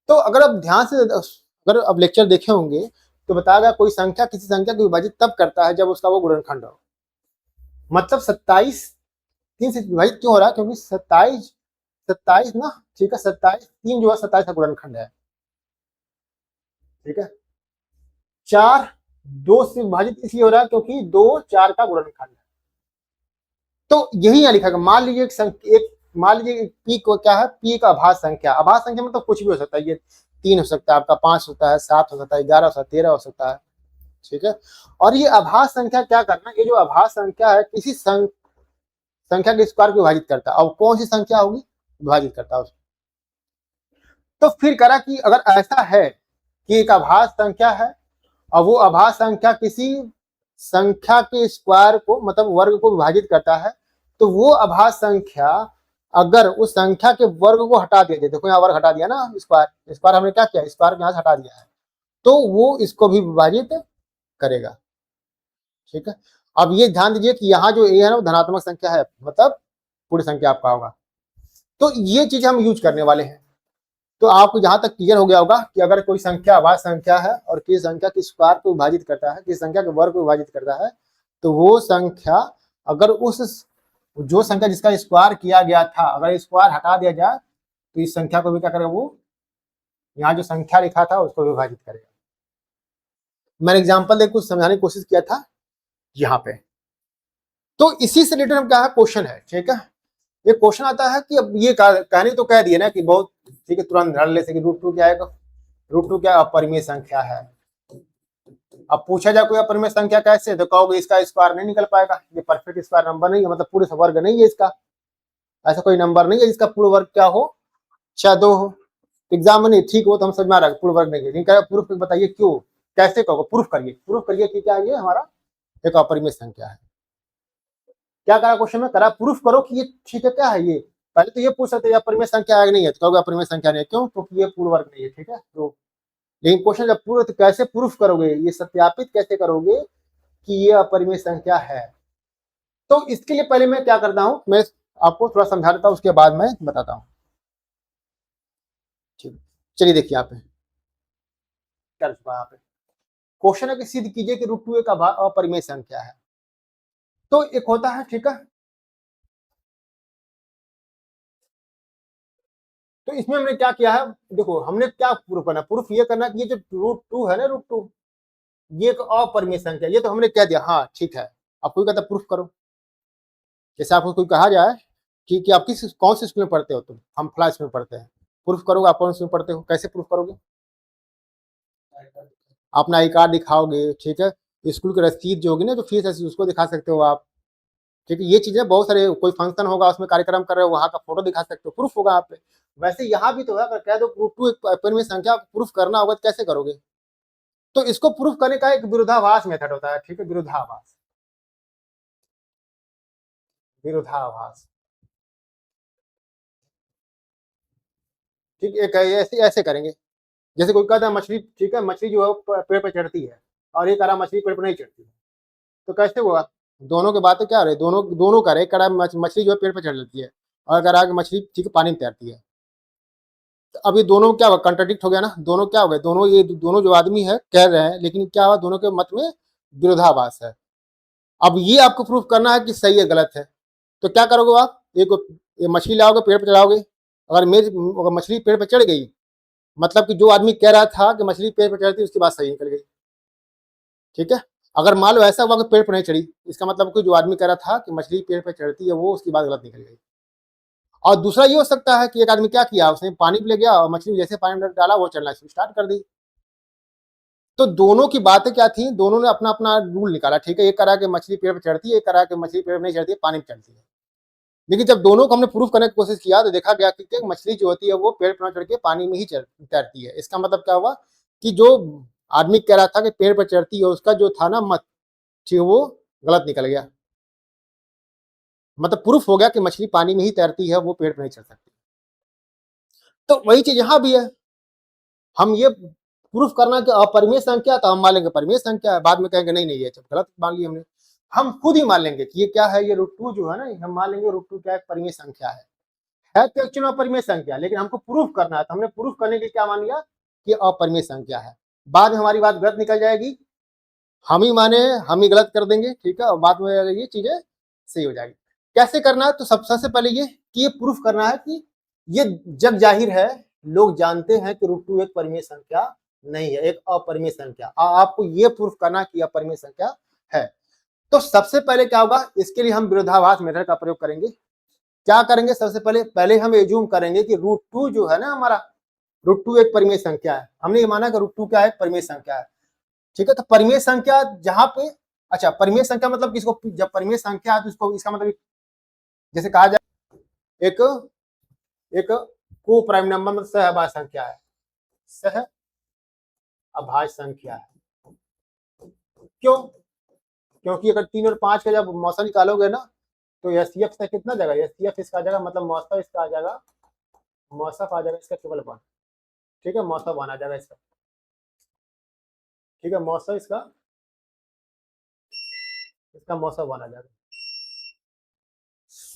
तो अगर आप ध्यान से अगर अब लेक्चर देखे होंगे तो बताएगा कोई संख्या किसी संख्या को विभाजित तब करता है जब उसका वो गुणनखंड हो। मतलब 27 3 से विभाजित क्यों हो रहा है? क्योंकि 27 ना, ठीक है, 27 3 जो है 27 का गुणनखंड है, ठीक है। 4 2 से विभाजित इसलिए हो रहा है क्योंकि 2 4 का गुणनखंड है। तो यही यहाँ लिखा है। मान लीजिए मान लीजिए पी को क्या है, पी एक आभास संख्या। आभास संख्या मतलब कुछ भी हो सकता है, ये 3 हो सकता है, आपका 5 होता है, 7 हो सकता है, 11 हो सकता है, 13 हो सकता है, ठीक है। और ये आभास संख्या क्या करना, ये जो आभास संख्या है किसी संख्या के स्क्वायर को विभाजित करता है। और कौन सी संख्या होगी विभाजित करता है उसको। तो फिर करा कि अगर ऐसा है कि एक आभास संख्या है और वो आभास संख्या किसी संख्या के स्क्वायर को मतलब वर्ग को विभाजित करता है, तो वो आभास संख्या अगर उस संख्या के वर्ग को हटा दिया जाए, देखो यहाँ वर्ग हटा दिया ना, स्क्वायर हमने क्या किया, स्क्वायर यहाँ से हटा दिया है, तो वो इसको भी विभाजित करेगा, ठीक है। अब ये ध्यान दीजिए कि यहाँ जो ए है ना वो धनात्मक संख्या है, मतलब पूरी संख्या आपका होगा। तो ये चीज हम यूज करने वाले हैं। तो आपको जहां तक क्लियर हो गया होगा कि अगर कोई संख्या आभास संख्या है और किसी संख्या की स्क्वायर को विभाजित करता है, किसी संख्या के वर्ग को विभाजित करता है, तो वो संख्या अगर उस जो संख्या जिसका स्क्वायर किया गया था अगर स्क्वायर हटा दिया जाए तो इस संख्या को भी क्या करेगा, वो यहाँ जो संख्या लिखा था उसको विभाजित करेगा। मैंने एग्जाम्पल देकर कुछ समझाने की कोशिश किया था यहाँ पे। तो इसी से रिलेटेड हम क्या है क्वेश्चन है, ठीक है। ये क्वेश्चन आता है कि अब ये कहने तो कह दिए ना कि बहुत, ठीक है, तुरंत धर ले से कि √2 क्या है, √2 क्या अपरिमेय संख्या है। अब पूछा जाए कोई अपरिमेय संख्या कैसे, तो कहोगे इसका स्क्वायर नहीं निकल पाएगा, ये परफेक्ट स्क्वायर नंबर नहीं है, मतलब पूरे वर्ग नहीं है इसका, ऐसा कोई नंबर नहीं है जिसका पूर्ण वर्ग क्या हो, 2 हो। एग्जाम में नहीं ठीक हो तो हम समझ में आ रहा है पूर्ण वर्ग नहीं है, लेकिन कह प्रूफ बताइए क्यों, कैसे कहोगे, प्रूफ करिए कि क्या ये हमारा एक अपरिमेय संख्या है। क्या करा क्वेश्चन में, करा प्रूफ करो कि ये ठीक है, क्या है ये। पहले तो ये पूछ सकते हैं अपरिमेय संख्या है नहीं है, तो कहोगे अपरिमेय संख्या नहीं है, क्यों, क्योंकि ये पूर्ण वर्ग नहीं है, ठीक है। तो लेकिन क्वेश्चन जब पूर्ण, तो कैसे प्रूफ करोगे, ये सत्यापित कैसे करोगे कि ये अपरिमेय संख्या है। तो इसके लिए पहले मैं क्या करता हूं, मैं आपको थोड़ा समझा देता हूं, उसके बाद मैं बताता हूं, ठीक। चलिए देखिए यहाँ पे क्या यहाँ पे क्वेश्चन है कि सिद्ध कीजिए कि √2 एक अपरिमेय संख्या है। तो एक होता है, ठीक है, तो इसमें हमने क्या किया है, देखो हमने क्या प्रूफ करना, प्रूफ ये करना कि ये जो √2 है ना, √2 ये एक अपरिमेय संख्या, ये तो हमने कह दिया, हाँ ठीक है। अब कोई कहता प्रूफ करो, जैसे आपको कोई कहा जाए कि आप कौन से स्कूल में पढ़ते हो, तुम, हम फला स्कूल में पढ़ते हैं, प्रूफ करोगे आप कौन से स्कूल में पढ़ते हो, कैसे प्रूफ करोगे, अपना आई कार्ड दिखाओगे, ठीक है, स्कूल की रसीद जो होगी ना, जो फीस है उसको दिखा सकते हो आप, ठीक है। ये चीजें बहुत सारे, कोई फंक्शन होगा उसमें कार्यक्रम कर रहे हो वहां का फोटो दिखा सकते हो, प्रूफ होगा आप पे। वैसे यहाँ भी तो है, अगर कह दो √2 एक अपरिमेय संख्या प्रूफ करना होगा तो कैसे करोगे। तो इसको प्रूफ करने का एक विरोधाभास मेथड होता है, ठीक है, विरोधाभास, विरोधाभास, ठीक है। ऐसे ऐसे करेंगे, जैसे कोई कहता है मछली, ठीक है, मछली जो है पेड़ पे चढ़ती है और ये कह रहा मछली पेड़ पे नहीं चढ़ती है, तो कैसे हुआ, दोनों की बातें क्या रहे, दोनों का रहे, कह मछली जो है पेड़ पे चढ़ लेती है और कह रहा मछली, ठीक है, पानी में तैरती है। तो अब ये दोनों क्या हुआ, कंट्राडिक्ट हो गया ना, दोनों क्या हो गए, दोनों ये दोनों जो आदमी है कह रहे हैं, लेकिन क्या हुआ, दोनों के मत में विरोधाभास है। अब ये आपको प्रूफ करना है कि सही है गलत है। तो क्या करोगे आप, एक ये मछली लाओगे पेड़ पे चढ़ाओगे, अगर मछली पेड़ पे चढ़ गई, मतलब कि जो आदमी कह रहा था कि मछली पेड़ पे चढ़ती है उसकी बात सही निकल गई, ठीक है। अगर मान लो ऐसा हुआ कि पेड़ पर नहीं चढ़ी, इसका मतलब कि जो आदमी कह रहा था कि मछली पेड़ पे चढ़ती है वो उसकी बात गलत निकल गई। और दूसरा ये हो सकता है कि एक आदमी क्या किया, उसने पानी पे ले गया और मछली जैसे पानी में डाला वो चढ़ना स्टार्ट कर दी। तो दोनों की बातें क्या थी, दोनों ने अपना अपना रूल निकाला, ठीक है। एक करा कि मछली पेड़ पे चढ़ती है, एक करा कि मछली पेड़ पे नहीं चढ़ती है, पानी पे चढ़ती है। लेकिन जब दोनों को हमने प्रूफ करने की कोशिश किया तो देखा गया कि मछली जो होती है वो पेड़ पर चढ़ के पानी में ही तैरती है। इसका मतलब क्या हुआ कि जो आदमी कह रहा था कि पेड़ पर चढ़ती है उसका जो था ना मत, ठीक वो गलत निकल गया। मतलब प्रूफ हो गया कि मछली पानी में ही तैरती है, वो पेड़ पर नहीं चढ़ सकती। तो वही चीज यहां भी है, हम ये प्रूफ करना कि अपरिमेय संख्या, तो हम मान लेंगे परिमेय संख्या है, बाद में कहेंगे नहीं नहीं ये गलत मान ली हमने। हम खुद ही मान लेंगे कि ये क्या है, ये √2 जो है ना, हम मान लेंगे √2 क्या है, परिमेय संख्या है तो एक्चुअली अपरिमेय संख्या, लेकिन हमको प्रूफ करना है तो हमने प्रूफ करने के लिए क्या मान लिया कि अपरिमेय संख्या है। बाद में हमारी बात गलत निकल जाएगी, हम ही माने हम ही गलत कर देंगे, ठीक है, और बाद में ये चीजें सही हो जाएगी। कैसे करना है, तो सबसे पहले ये कि ये प्रूफ करना है कि ये जग जाहिर है, लोग जानते हैं कि √2 एक परिमेय संख्या नहीं है, एक अपरिमेय संख्या। आपको ये प्रूफ करना कि अपरिमेय संख्या है। तो सबसे पहले क्या होगा, इसके लिए हम विरोधाभास मेथड का प्रयोग करेंगे। क्या करेंगे, सबसे पहले हम एज्यूम करेंगे कि √2 जो है ना हमारा, √2 एक परिमेय संख्या है। हमने ये माना कि √2 क्या है, परिमेय संख्या है, ठीक है। तो परिमेय संख्या जहां पे, अच्छा परिमेय संख्या मतलब किसको, जब परिमेय संख्या है तो इसको, इसका मतलब जैसे कहा जाए एक एक को प्राइम नंबर मतलब सहअभाज्य संख्या है, सहअभाज्य संख्या है। क्यों, क्योंकि अगर 3 और 5 का जब मौसा निकालोगे ना तो एचसीएफ से कितना जाएगा, एचसीएफ इसका आ जाएगा, मतलब मौसा इसका आ जाएगा, मौसफ आ जाएगा इसका केवल 1, ठीक है, मौसफ 1 आ जाएगा इसका, ठीक है, मौसफ इसका मौसफ 1 आ जाएगा।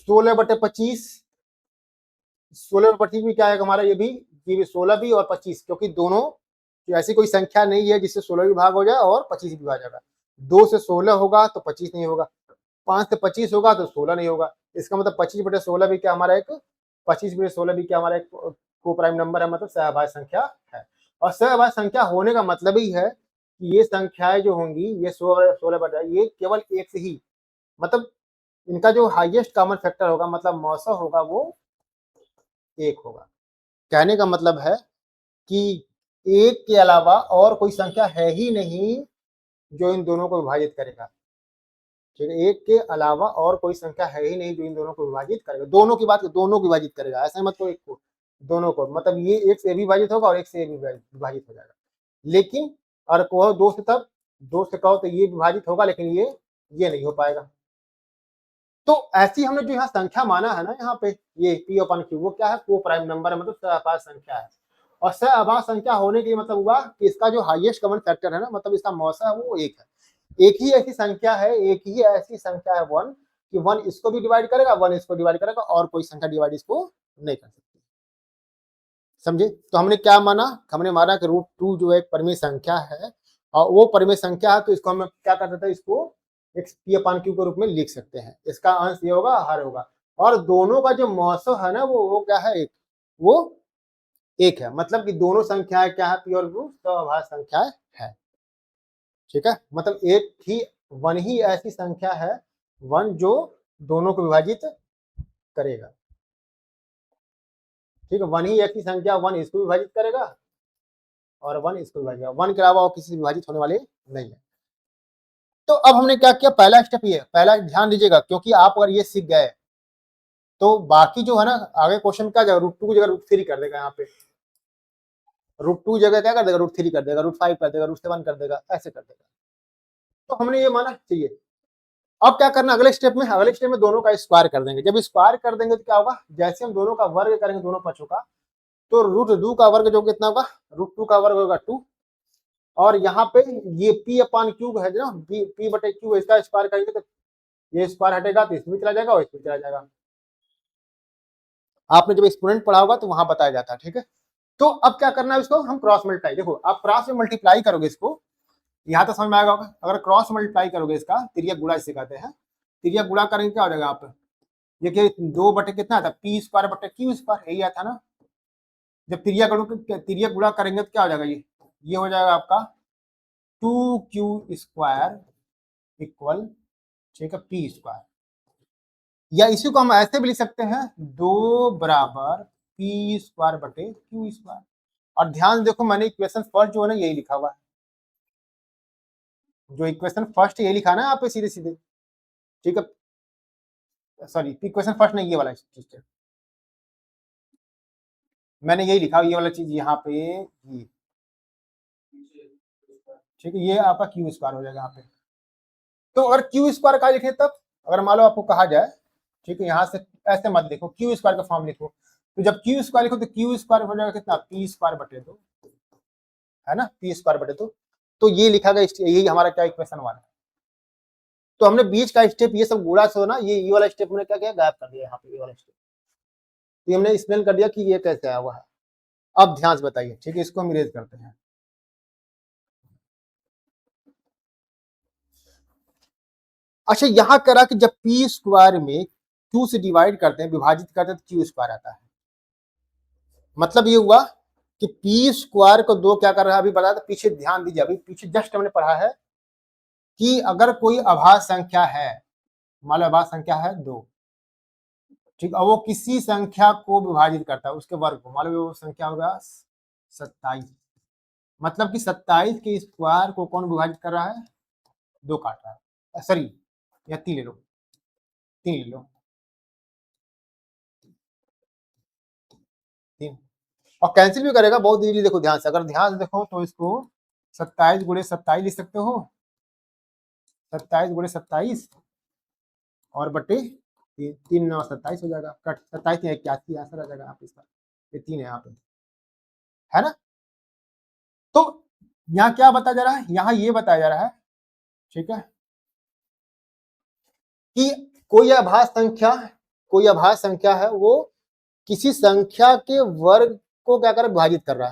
16/25, 16/25 भी क्या है हमारा, ये भी 16 भी और 25, क्योंकि दोनों ऐसी कोई संख्या नहीं है जिससे 16 भी भाग हो जाए और 25 भी भाग जाएगा। 2 से 16 होगा तो 25 नहीं होगा, 5 से 25 होगा तो 16 नहीं होगा। इसका मतलब 25/16 भी क्या हमारा एक, 25/16 भी क्या हमारा एक को प्राइम नंबर है, मतलब सहअभाज्य संख्या है। और सहअभाज्य संख्या होने का मतलब ही है कि ये संख्याएं जो होंगी, ये 16 ये केवल एक से ही, मतलब इनका जो हाईएस्ट कॉमन फैक्टर होगा, मतलब मौसा होगा, वो 1 होगा। कहने का मतलब है कि 1 के अलावा और कोई संख्या है ही नहीं जो इन दोनों को विभाजित करेगा, ठीक है। 1 के अलावा और कोई संख्या है ही नहीं जो इन दोनों को विभाजित करेगा। दोनों की बात, दोनों को विभाजित करेगा, ऐसा मत को एक को, दोनों को, मतलब ये 1 से भी विभाजित होगा और 1 से भी विभाजित हो जाएगा। लेकिन और कहो 2 से, तब 2 से कहो तो ये विभाजित होगा, लेकिन ये नहीं हो पाएगा। तो ऐसी हमने जो यहाँ संख्या माना है ना, यहाँ पे ये P/Q, वो क्या है, को प्राइम नंबर है, मतलब सहअभाज्य संख्या है। और सहअभाज्य संख्या होने के मतलब हुआ कि इसका जो हाईएस्ट कॉमन फैक्टर है ना, मतलब इसका मौसा है वो 1 है। एक ही ऐसी संख्या है, एक ही ऐसी संख्या है 1, कि 1 इसको भी डिवाइड करेगा, 1 इसको डिवाइड करेगा, और कोई संख्या डिवाइड इसको नहीं कर सकती। समझे, तो हमने क्या माना, हमने माना कि √2 जो एक परिमेय संख्या है, और वो परिमेय संख्या है, तो इसको हम क्या कर सकते हैं, इसको एक P/Q के रूप में लिख सकते हैं। इसका अंश ये होगा, हर होगा, और दोनों का जो मौसा है ना, वो क्या है, एक, वो 1 है। मतलब कि दोनों संख्याएं क्या है, P और Q सहअभाज्य संख्याएं है, ठीक है। मतलब एक ही 1 ही ऐसी संख्या है, 1 जो दोनों को विभाजित करेगा, ठीक है। 1 ही ऐसी संख्या, 1 इसको विभाजित करेगा और 1 इसको विभाजित करेगा, 1 के अलावा और किसी से विभाजित होने वाले नहीं है। तो अब हमने क्या किया, पहला स्टेप ये, पहला ध्यान दीजिएगा, क्योंकि आप अगर ये सीख गए तो बाकी जो है ना, आगे क्वेश्चन क्या जाएगा, √2 की जगह √3 कर देगा, यहाँ पे √2 जगह क्या कर देगा, √3 कर देगा, √5 कर देगा, √7 कर देगा, ऐसे कर देगा। तो हमने ये माना चाहिए। अब क्या करना, अगले स्टेप में दोनों का स्क्वायर कर देंगे। जब स्क्वायर कर देंगे तो क्या होगा, जैसे हम दोनों का वर्ग करेंगे दोनों पक्षों का, तो √2 का वर्ग जो कितना होगा, √2 का वर्ग होगा 2, और यहाँ पे ये P/Q है ना, P/Q, इसका स्क्वायर करेंगे तो ये स्क्वायर हटेगा तो इसमें चला जाएगा और इसमें चला जाएगा। आपने जब एक्सपोनेंट पढ़ा होगा तो वहां बताया जाता है, ठीक है। तो अब क्या करना है, इसको हम क्रॉस मल्टीप्लाई, देखो आप क्रॉस में मल्टीप्लाई करोगे इसको, यहाँ तो समझ में आएगा होगा। अगर क्रॉस मल्टीप्लाई करोगे, इसका तिर्यक गुणा जिसे कहते हैं, तिर्यक गुणा करेंगे क्या हो जाएगा, आप देखिए 2 बटे कितना था, P²/Q², यही आता ना। जब तिर्यक गुणा करेंगे तो क्या हो जाएगा, ये हो जाएगा आपका 2Q² इक्वल, ठीक है, P²। या इसी को हम ऐसे भी लिख सकते हैं, 2 बराबर P²/Q²। और ध्यान देखो, मैंने इक्वेशन फर्स्ट जो है ना यही लिखा हुआ है, जो इक्वेशन फर्स्ट यही लिखा ना यहाँ पे सीधे सीधे, ठीक है। सॉरी पी क्वेश्चन फर्स्ट नहीं, ये वाला चीज मैंने यही लिखा, ये वाला चीज यहाँ पे ये, ठीक है, ये आपका क्यू स्क्वायर हो जाएगा यहाँ पे। तो अगर क्यू स्क्वायर का लिखे तब, अगर मान लो आपको कहा जाए, ठीक है, यहाँ से ऐसे मत लिखो, क्यू स्क्वायर का फॉर्म लिखो, तो जब क्यू स्क्वायर लिखो तो क्यू स्क्वायर हो जाएगा कितना, पी स्क्वायर बटे 2, है ना, पी स्क्वायर बटे 2। तो ये लिखा गया, यही हमारा क्या इक्वेशन 1 है। तो हमने बीच का स्टेप ये सब गुणा से ना, ये वाला स्टेप हमने क्या किया, गायब कर दिया यहाँ पे, ये वाला स्टेप, तो हमने एक्सप्लेन कर दिया कि ये कैसे आया हुआ है। अब ध्यान से बताइए, ठीक है, इसको हम इरेज करते हैं। अच्छा, यहां करा कि जब पी स्क्वायर में क्यू से डिवाइड करते हैं, विभाजित करते हैं, तो क्यू स्क्वायर आता है। मतलब ये हुआ कि पी स्क्वायर को 2 क्या कर रहा है, अभी बताया था, पीछे ध्यान दीजिए, अभी पीछे जस्ट हमने पढ़ा है कि अगर कोई अभाज्य संख्या है, मान लो अभाज्य संख्या है 2, ठीक, और वो किसी संख्या को विभाजित करता है, उसके वर्ग को, मान लो वो संख्या होगा 27, मतलब कि 27 के स्क्वायर को कौन विभाजित कर रहा है, 2 काट रहा है, सॉरी या 3 ले लो, 3 ले लो, 3, और कैंसिल भी करेगा बहुत इजीली। देखो ध्यान से, अगर ध्यान से देखो तो इसको 27 गुणे 27 लिख सकते हो, 27 गुणे 27 और बटे 3 9 27 हो जाएगा, कट 27 में 81 आंसर आ जाएगा आप इसका, ये 3 है यहाँ पे, है ना। तो यहाँ क्या बताया जा रहा है, यहाँ ये बताया जा रहा है, ठीक है, कि कोई अभाज्य संख्या है, वो किसी संख्या के वर्ग को क्या कर रहा है, विभाजित कर रहा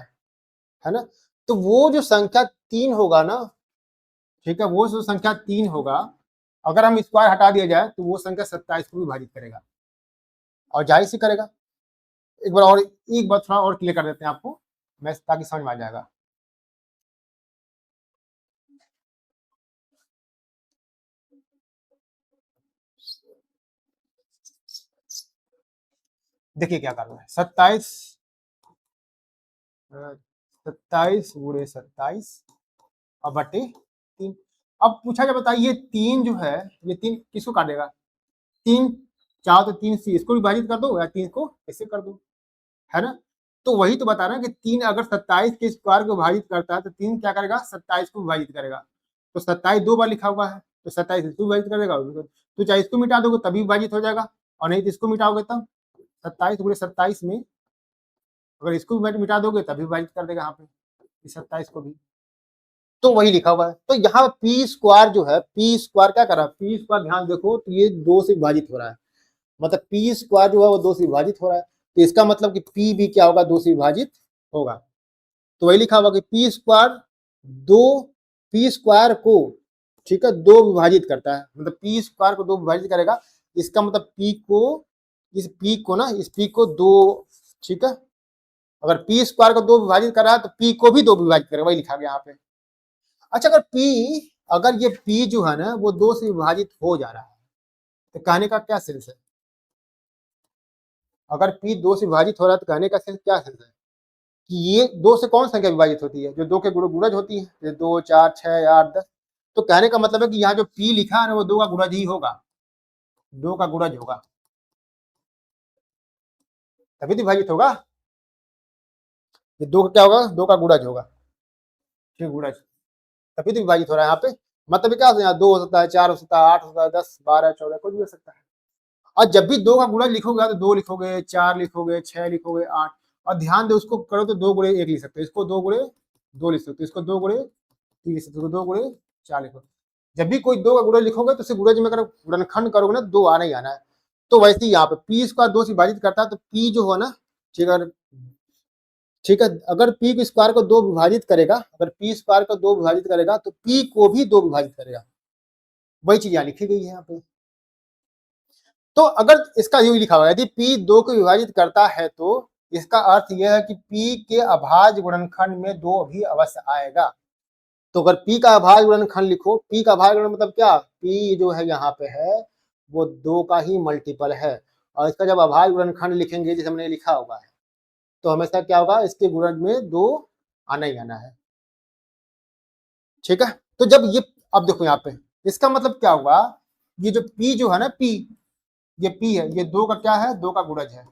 है ना। तो वो जो संख्या 3 होगा ना, ठीक है, वो जो संख्या 3 होगा, अगर हम स्क्वायर हटा दिया जाए तो वो संख्या 27 को विभाजित करेगा, और जाहिर सी करेगा। एक बार थोड़ा और क्लियर कर देते हैं आपको, मैं ताकि समझ में आ जाएगा। देखिए क्या करना है, 27 गुणे 27 और बटे 3। अब पूछा जाए, बताइए 3 जो है, ये 3 किसको काटेगा, 3 चाहो तो 3 से इसको विभाजित कर दो, या 3 को ऐसे कर दो, है ना। तो वही तो बता रहे हैं कि 3 अगर 27 के स्क्वायर को विभाजित करता है, तो 3 क्या करेगा, 27 को विभाजित करेगा। तो 27 2 बार लिखा हुआ है, तो 27 इसको विभाजित करेगा, तो चाहे इसको मिटा दोगे तभी विभाजित हो जाएगा, और नहीं तो इसको मिटाओगे तब 27 गुणे 27 में अगर इसको भी मिटा दोगे तभी विभाजित कर देगा यहाँ पे 27 को भी। तो वही लिखा हुआ है। तो यहाँ पी स्क्वायर जो है, पी स्क्वायर क्या कर रहा है, पी स्क्वायर ध्यान देखो तो ये 2 से विभाजित हो रहा है, मतलब पी स्क्वायर जो है वो 2 से विभाजित हो रहा है, तो इसका मतलब कि पी भी क्या होगा, 2 से विभाजित होगा। तो वही लिखा हुआ कि पी स्क्वायर 2, पी स्क्वायर को, ठीक है, 2 विभाजित करता है, मतलब पी स्क्वायर को 2 विभाजित करेगा, इसका मतलब पी को, इस पी को ना, इस पी को 2, ठीक है, अगर पी स्क्वायर को 2 विभाजित कर रहा है तो पी को भी 2 विभाजित करेगा, वही लिखा गया यहाँ पे। अच्छा, अगर ये पी जो है ना वो 2 से विभाजित हो जा रहा है, तो कहने का क्या सेंस है, अगर पी 2 से विभाजित हो रहा है तो कहने का सेंस क्या सेंस है कि ये 2 से कौन संख्या विभाजित होती है, जो 2 के गुणज होती है, जैसे 2 4 6 8 10। तो कहने का मतलब है कि यहाँ जो पी लिखा है ना वो 2 का गुणज ही होगा, 2 का गुणज होगा, तभी तो विभाजित होगा, ये 2 का क्या होगा, 2 का गुणज होगा, ठीक, गुणज, तभी तो विभाजित हो रहा है यहाँ पे। मतलब क्या होता है, यहाँ 2 हो सकता है, 4 हो सकता है, 8 हो सकता है, 10 12 14 कुछ भी हो सकता है। और जब भी 2 का गुणज लिखोगे तो 2 लिखोगे, 4 लिखोगे, 6 लिखोगे, 8, और ध्यान दो उसको करो तो 2 गुणे 1 लिख सकते हो, इसको 2 गुणे 2 लिख सकते हो, इसको 2 गुणे 3 लिख सकते हो, 2 गुणे 4 लिखो। जब भी कोई 2 का गुणज लिखोगे तो उसे गुणज में अगर गुणनखंड करोगे ना, 2 आना ही आना है। तो वैसे ही यहाँ पे पी स्क्वायर 2 से विभाजित करता है, तो पी जो है ना, ठीक है, अगर पी के स्क्वायर को 2 विभाजित करेगा, अगर पी स्क्वायर को 2 विभाजित करेगा तो पी को भी 2 विभाजित करेगा, वही चीज यहाँ लिखी गई है यहाँ पे। तो अगर इसका यूं लिखा हुआ है, यदि P 2 को विभाजित करता है तो इसका अर्थ यह है कि P के अभाज्य गुणनखंड में 2 भी अवश्य आएगा। तो अगर P का अभाज्य गुणनखंड लिखो, P का अभाज्य गुणन मतलब क्या, P जो है यहाँ पे है वो 2 का ही मल्टीपल है, और इसका जब अभाज्य गुणनखंड लिखेंगे जैसे हमने लिखा होगा है, तो हमेशा क्या होगा, इसके गुणज में 2 आना ही आना है, ठीक है। तो जब ये, अब देखो यहाँ पे इसका मतलब क्या हुआ, ये जो P जो है ना, P ये P है, ये 2 का क्या है, 2 का गुणज है,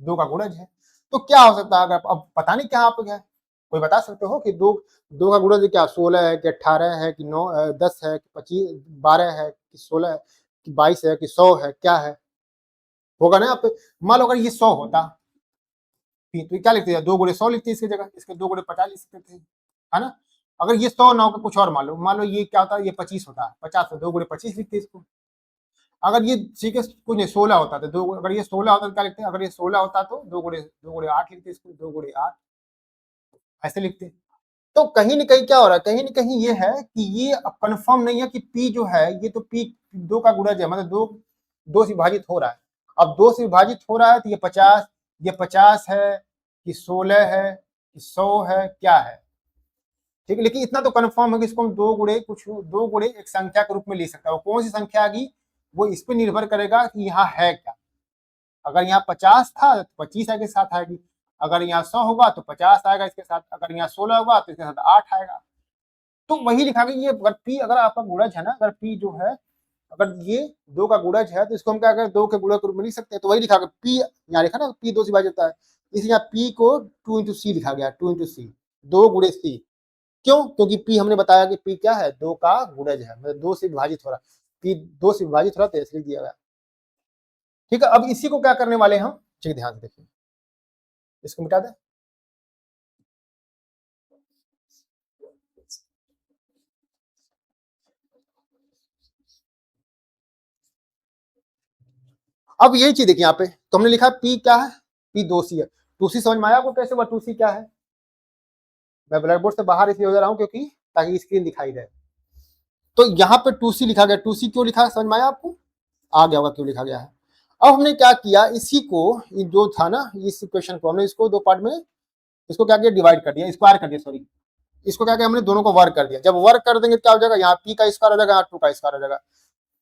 2 का गुणज है। तो क्या हो सकता है, अगर अब पता नहीं क्या आप क्या है, कोई बता सकते हो कि 2 का गुणज क्या 16 है कि 18 है कि 9 10 है कि 25 12 है कि 16 है कि 22 है कि 100 है, क्या है, होगा ना। आप मान लो अगर ये 100 होता तो क्या लिखते हैं, 2 गुणे 100 लिखते इसकी जगह, इसके 2 गुणे 50 लिख सकते थे, है ना। अगर ये 100 ना होगा कुछ और मान लो ये क्या होता है, ये 25 होता, 50 में 2 गुणे 25 लिखते इसको। अगर ये ठीक है कुछ नहीं 16 होता तो 2, अगर ये 16 होता तो क्या लिखते हैं, अगर ये 16 होता तो 2 गुणे 8 लिखते इसको, 2 गुणे 8 ऐसे लिखते। तो कहीं न कहीं क्या हो रहा है, कहीं न कहीं ये है कि ये अब कन्फर्म नहीं है कि P जो है ये तो P 2 का गुणज है, मतलब 2 से विभाजित हो रहा है। अब 2 से विभाजित हो रहा है तो ये 50 है कि 16 है कि 100 है, क्या है, ठीक है। लेकिन इतना तो कन्फर्म है कि इसको हम 2 गुणे एक संख्या के रूप में ले सकते हैं। वो कौन सी संख्या आएगी, वो इस पे निर्भर करेगा कि यहाँ है क्या। अगर यहाँ 50 था तो 25 आगे साथ आएगी, अगर यहाँ 100 होगा तो 50 आएगा इसके साथ, अगर यहाँ 16 होगा तो इसके साथ 8 आएगा। तो वही लिखा गया, ये अगर P अगर आपका गुणज है ना, अगर P जो है अगर ये 2 का गुणज है तो इसको हम क्या करें, 2 के गुणक के रूप में लिख सकते हैं। तो वही लिखा गया P, यहाँ लिखा ना P 2 से विभाजित होता है, इसलिए यहाँ P को 2 into C लिखा गया, 2 into C, 2 गुणे C। क्यों, क्योंकि P हमने बताया कि P क्या है, 2 का गुणज है, मतलब 2 से विभाजित हो रहा है, P 2 से विभाजित हो रहा है तो इसलिए दिया गया, ठीक है। अब इसी को क्या करने वाले हम, ठीक ध्यान से देखिए, इसको मिटा दें। अब यही चीज देखिए यहाँ पे, तो हमने लिखा P क्या है, P 2C है। 2C समझ में आया आपको कैसे हुआ, 2C क्या है। मैं ब्लैक बोर्ड से बाहर इसलिए हो जा रहा हूँ क्योंकि ताकि स्क्रीन दिखाई दे। तो यहाँ पे 2C लिखा गया, 2C क्यों लिखा है समझ में आया आपको, आ गया होगा क्यों लिखा गया है। अब हमने क्या किया, इसी को जो था ना इस इक्वेशन को हमने इसको 2 पार्ट में इसको क्या किया, डिवाइड कर दिया, स्क्वायर कर दिया, सॉरी इसको क्या किया हमने, दोनों को वर्क कर दिया। जब वर्क कर देंगे क्या हो जाएगा, यहाँ P का स्क्वायर हो जाएगा, यहाँ 2 का स्क्वायर हो जाएगा।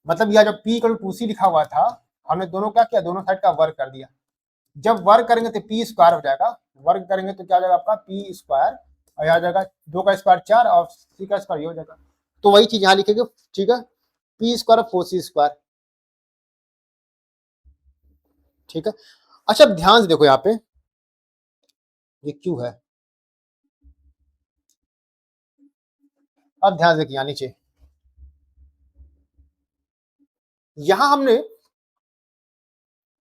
मतलब यह जब P 2C लिखा हुआ था, हमने दोनों क्या किया, दोनों साइड का वर्क कर दिया। जब वर्क करेंगे तो P स्क्वायर हो जाएगा, वर्क करेंगे तो क्या हो जाएगा आपका P स्क्वायर, और यहाँ जाएगा 2 का स्क्वायर 4 और C का स्क्वायर ये हो जाएगा। तो वही चीज यहाँ लिखेंगे, ठीक है, P स्क्वायर 4C स्क्वायर, ठीक है। अच्छा अब ध्यान से देखो यहाँ पे, ये Q है, अब ध्यान से देखिए यहाँ नीचे, यहां हमने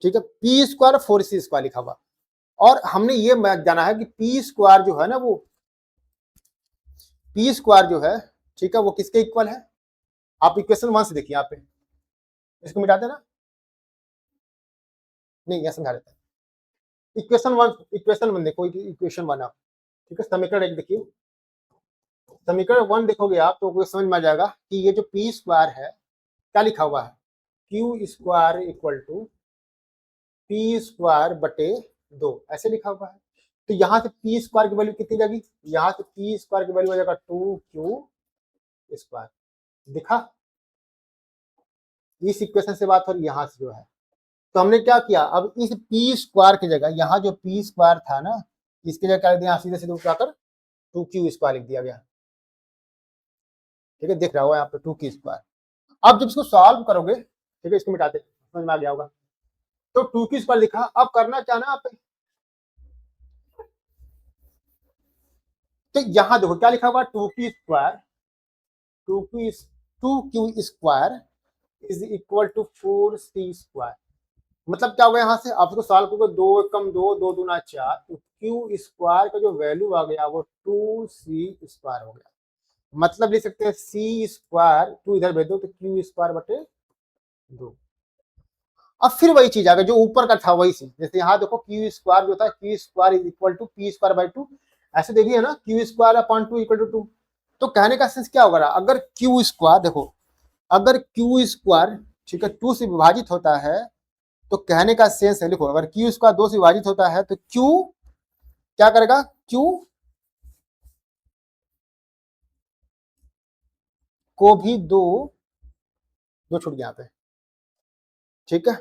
ठीक है P स्क्वायर 4C स्क्वायर लिखा हुआ, और हमने ये जाना है कि P स्क्वायर जो है ना, वो P स्क्वायर जो है, ठीक है, वो किसके इक्वल है। आप इक्वेशन 1 से देखिए, यहाँ पे इसको मिटा देना, नहीं यह समझा देता है। इक्वेशन 1 देखो, इक्वेशन 1 आप, ठीक है, समीकरण 1 देखिए, समीकरण 1 देखोगे आप तो समझ में आ जाएगा कि ये जो P स्क्वायर है क्या लिखा हुआ है, Q square equal to P square बटे 2 ऐसे लिखा हुआ है। तो यहां से P स्क्वायर की वैल्यू कितनी जाएगी, यहां से P स्क्वायर की वैल्यू आ जाएगा 2Q स्क्वायर, दिखा, इस इक्वेशन से बात हो रही यहां से जो है। तो हमने क्या किया, अब इस P स्क्वायर की जगह यहाँ जो P स्क्वायर था ना, इसकी जगह क्या लिख दिया, सीधे सीधे उठाकर 2Q स्क्वायर लिख दिया गया, ठीक है, दिख रहा होगा यहाँ पे 2Q स्क्वायर। अब जब इसको सॉल्व करोगे, ठीक है, इसको मिटाते समझ में आ गया होगा। तो 2Q स्क्वायर लिखा, अब करना क्या ना आप, तो यहां देखो क्या लिखा हुआ, 2Q square 2Q square is equal to 4C square. मतलब क्या होगा, यहाँ से आप इसको सॉल्व करोगे, 2 कम 2, 2 दूना 4, तो Q स्क्वायर का जो वैल्यू आ गया वो 2C स्क्वायर हो गया। मतलब लिख सकते हैं C स्क्वायर, 2 इधर भेज दो तो Q स्क्वायर बटे 2। अब फिर वही चीज आ गई जो ऊपर का था, वही चीज, जैसे यहाँ देखो Q स्क्वायर जो था, Q square is equal to P square by 2, ऐसे दे दिया ना, Q square upon 2 equal to 2। तो कहने का सेंस क्या होगा, अगर Q स्क्वायर देखो, अगर Q स्क्वायर ठीक है 2 से विभाजित होता है, तो कहने का सेंस है, लिखो अगर Q स्क्वायर 2 से विभाजित होता है तो Q क्या करेगा, Q को भी 2 छूट गया यहाँ पे, ठीक है।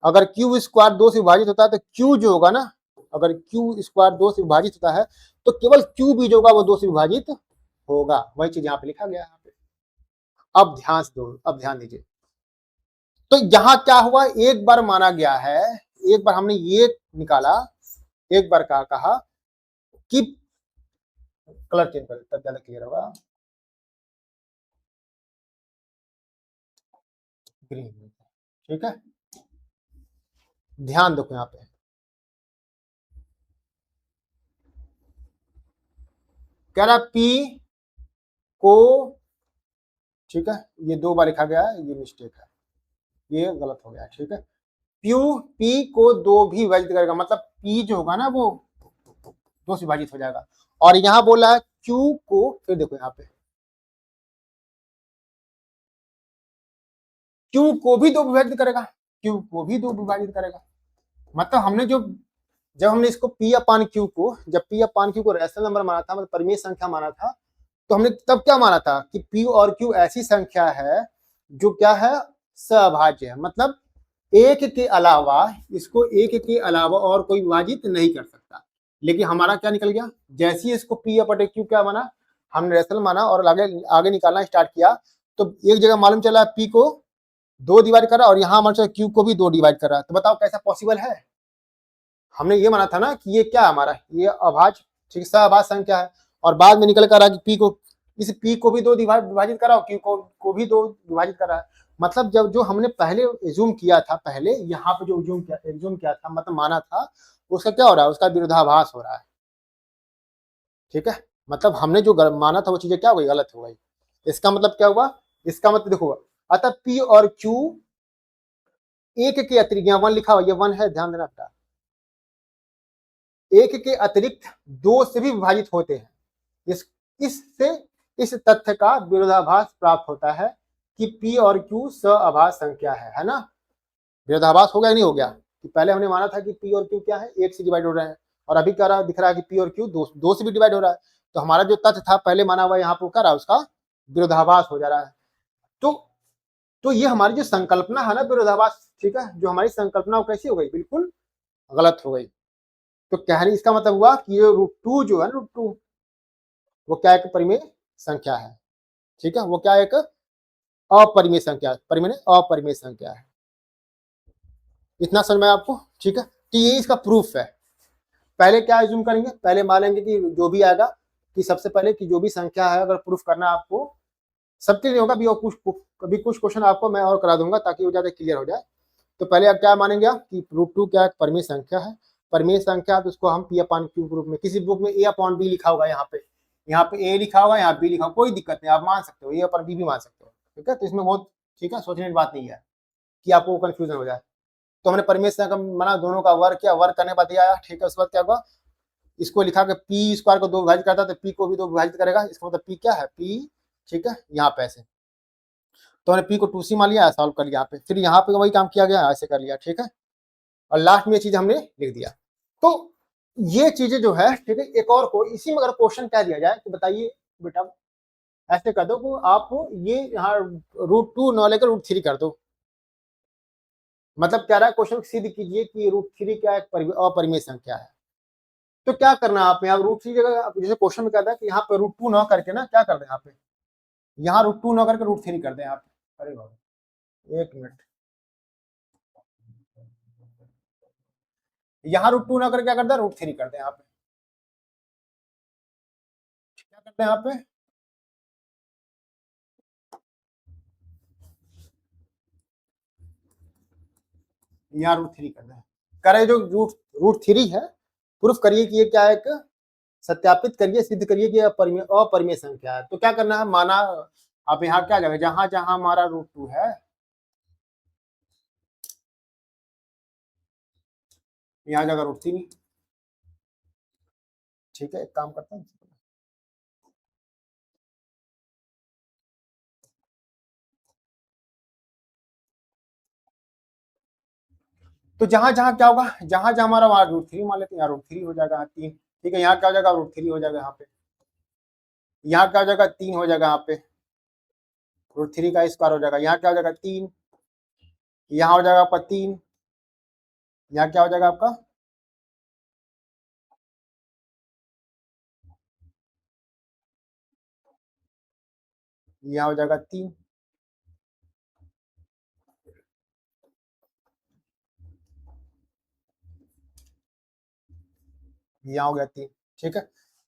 अगर Q स्क्वायर 2 से विभाजित होता है तो Q जो होगा ना, अगर Q स्क्वायर 2 से विभाजित होता है तो केवल Q भी जो होगा वो 2 से विभाजित होगा, वही चीज यहाँ पे लिखा गया है यहाँ पे। अब ध्यान से दो, अब ध्यान दीजिए, तो यहां क्या हुआ, एक बार माना गया है, एक बार हमने ये निकाला, एक बार कहा कि कलर चेंज कर तब ज्यादा क्लियर होगा, ग्रीन, ठीक है। ध्यान देखो यहाँ पे, कह रहा पी को, ठीक है, ये 2 बार लिखा गया है, ये मिस्टेक है, ये गलत हो गया है, ठीक है। प्यू पी को 2 भी विभाजित करेगा, मतलब पी जो होगा ना वो 2 से विभाजित हो जाएगा। और यहां बोला है क्यू को, फिर देखो यहाँ पे क्यू को भी 2 विभाजित करेगा, क्यू को भी 2 विभाजित करेगा। मतलब हमने जब हमने इसको पी अपान क्यू को, जब पी अपान क्यू को रैशनल नंबर माना था, मतलब परिमेय संख्या माना था, तो हमने तब क्या माना था कि पी और क्यू ऐसी संख्या है जो क्या है, सअभाज्य है, मतलब एक के अलावा, इसको एक के अलावा और कोई विभाजित नहीं कर सकता। लेकिन हमारा क्या निकल गया, जैसे ही इसको पी अपटे क्यू क्या माना, हमने रैशनल माना और आगे आगे निकालना स्टार्ट किया, तो एक जगह मालूम चला पी को 2 डिवाइड कर रहा है और यहां मालूम चला क्यू को भी 2 डिवाइड कर रहा है। तो बताओ कैसा पॉसिबल है। हमने ये माना था ना कि ये क्या हमारा, ये अभाज्य, ठीक, सअभाज्य संख्या है, और बाद में निकल कर आ कि पी को, इस पी को भी 2 विभाजित करा और क्यू को भी 2 विभाजित करा है। मतलब जब जो हमने पहले एज्यूम किया था, पहले यहाँ पे जो एज्यूम किया था, मतलब माना था, उसका क्या हो रहा है, उसका विरोधाभास हो रहा है, ठीक है। मतलब हमने जो माना था वो चीजें क्या हो गई, गलत हो गई। इसका मतलब क्या हुआ, इसका मतलब देखो, अतः पी और क्यू एक के अतिरिक्त, यहाँ 1 लिखा हुआ, ये 1 है, ध्यान देना बेटा, एक के अतिरिक्त 2 से भी विभाजित होते हैं। इससे इस तथ्य का विरोधाभास प्राप्त होता है कि पी और क्यू सअभाज्य संख्या है ना। विरोधाभास हो गया नहीं हो गया, कि पहले हमने माना था कि पी और क्यू क्या है, 1 से डिवाइड हो रहे हैं, और अभी क्या रहा, दिख रहा है कि पी और क्यू 2 से भी डिवाइड हो रहा है। तो हमारा जो तथ्य था पहले माना हुआ, यहाँ पर क्या रहा, उसका विरोधाभास हो जा रहा है। तो तो ये हमारी जो संकल्पना है ना विरोधाभास, ठीक है, जो हमारी संकल्पना वो कैसी हो गई, बिल्कुल गलत हो गई। तो कहने इसका मतलब हुआ कि ये √2 जो है, √2 वो क्या एक परिमेय संख्या है, ठीक है, वो क्या एक अपरिमेय संख्या, परिमेय अपरिमेय संख्या है। इतना समझ में आया आपको, ठीक है। तो ये इसका प्रूफ है। पहले क्या एज्यूम करेंगे, पहले मानेंगे कि जो भी आएगा, कि सबसे पहले कि जो भी संख्या है, अगर प्रूफ करना आपको, सबके लिए होगा भी, और कभी कुछ क्वेश्चन आपको मैं और करा दूंगा ताकि वो ज्यादा क्लियर हो जाए। तो पहले आप क्या मानेंगे आप कि √2 क्या एक परिमेय संख्या है, परिमेय संख्या, तो उसको हम पी अपान क्यू के रूप में, किसी बुक में ए अपॉन बी लिखा होगा, यहाँ पे ए लिखा होगा, यहाँ बी लिखा होगा, कोई दिक्कत नहीं, आप मान सकते हो, ए अपॉन बी भी मान सकते हो, ठीक है। तो इसमें बहुत, ठीक है, सोचने की बात नहीं है कि आपको कंफ्यूजन हो जाए। तो हमने परिमेय संख्या माना, दोनों का वर्ग किया, वर्ग करने के बाद आया, ठीक है। उसके बाद क्या हुआ, इसको लिखा कि पी स्क्वायर को 2 विभाजित करता है, तो पी को भी 2 विभाजित करेगा, इसका मतलब पी क्या है, पी, ठीक है, यहाँ पे ऐसे, तो हमने पी को 2c मान लिया, सॉल्व कर लिया यहाँ पे, फिर यहाँ पे वही काम किया गया, ऐसे कर लिया, ठीक है। और लास्ट में ये चीज हमने लिख दिया। तो ये चीजें जो है, ठीक है, एक और को इसी में अगर क्वेश्चन कह दिया जाए तो बताइए बेटा, ऐसे कर दो कि आप ये यहाँ √2 न लेकर √3 कर दो। मतलब क्या रहा है, क्वेश्चन सिद्ध कीजिए कि √3 क्या एक अपरिमेय संख्या है। तो क्या करना है आप यहाँ √3 जगह, जैसे क्वेश्चन में कहता है कि यहाँ पे √2 न करके ना क्या कर दें, यहाँ पे, यहाँ √2 न करके √3 कर दें आप। अरे बाबा, 1 मिनट, यहाँ √2 न करके क्या कर दें, √3 कर दें यहाँ पे, क्या करते हैं यहाँ पे, यहाँ √3 कर दें। करे जो √3 है, प्रूफ करिए कि ये क्या है, एक सत्यापित करिए, सिद्ध करिए कि अपरिमेय संख्या है। तो क्या करना है, माना आप यहाँ क्या जाएगा, जहां जहां हमारा √2 है, यहाँ जाएगा √3, ठीक है। एक काम करता हूँ, तो जहां जहां क्या होगा, जहां जहां हमारा वहां √3 मान लेते हैं, यहाँ √3 हो जाएगा, 3, ठीक है। यहाँ क्या हो जाएगा, √3 हो जाएगा, यहाँ पे, यहाँ क्या हो जाएगा, 3 हो जाएगा, यहाँ पे √3 का स्क्वायर हो जाएगा, यहाँ क्या हो जाएगा, 3, यहाँ हो जाएगा आपका 3, यहाँ क्या हो जाएगा आपका, यहाँ हो जाएगा 3, यहाँ हो गया 3, ठीक है।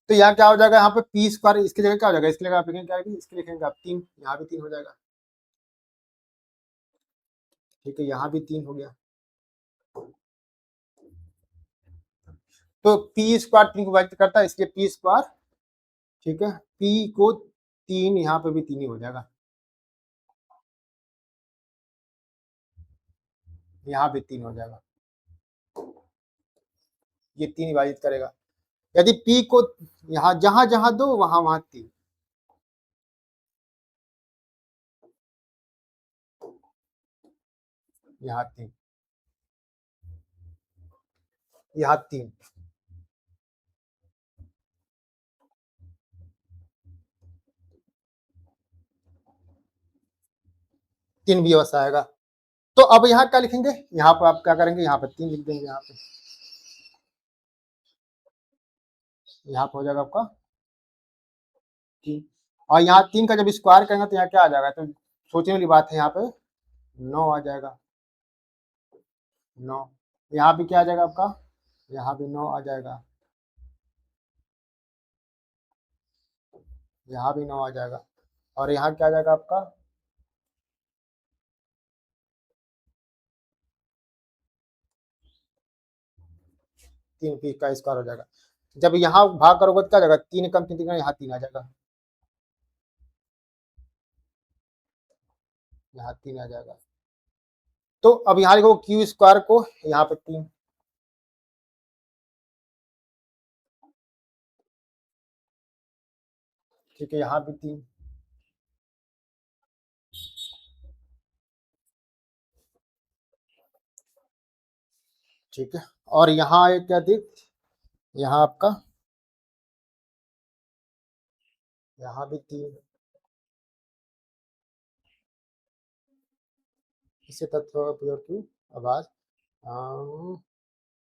तो यहाँ क्या हो जाएगा, यहाँ पे पी स्क्वायर इसकी जगह क्या हो जाएगा, इसकी जगह आप लिखेंगे क्या आएगी, इसके लिखेंगे आप 3, यहाँ भी 3 हो जाएगा, ठीक है। यहाँ भी 3 हो गया, तो पी स्क्वायर 3 को विभाजित करता है, इसलिए पी स्क्वायर, ठीक है। पी को 3, यहाँ पे भी 3 ही हो जाएगा, यहाँ भी 3 हो जाएगा, ये 3 विभाजित करेगा। यदि P को यहाँ जहां जहां दो वहां वहां 3, यहाँ 3, यहाँ 3, 3 भी अवश्य आएगा। तो अब यहाँ क्या लिखेंगे, यहाँ पर आप क्या करेंगे, यहाँ पर 3 लिख देंगे, यहाँ पे, यहाँ पर हो जाएगा आपका 3, और यहाँ 3 का जब स्क्वायर करेंगे तो यहाँ क्या आ जाएगा, तो सोचने वाली बात है, यहाँ पे 9 आ जाएगा, 9, यहाँ भी क्या आ जाएगा आपका, यहाँ भी 9 आ जाएगा, यहाँ भी 9 आ जाएगा, और यहाँ क्या आ जाएगा आपका, 3 पी का स्क्वायर हो जाएगा। जब यहाँ भाग करोगे तो क्या आ जाएगा, 3 कम 3 यहाँ 3 आ जाएगा, यहाँ 3 आ जाएगा। तो अब यहाँ लिखो क्यू स्क्वायर को यहाँ पे 3, ठीक है, यहाँ भी 3, ठीक है। और यहाँ एक क्या थी, यहाँ आपका, यहाँ भी 3, इसे तत्व प्योर क्यू आवाज,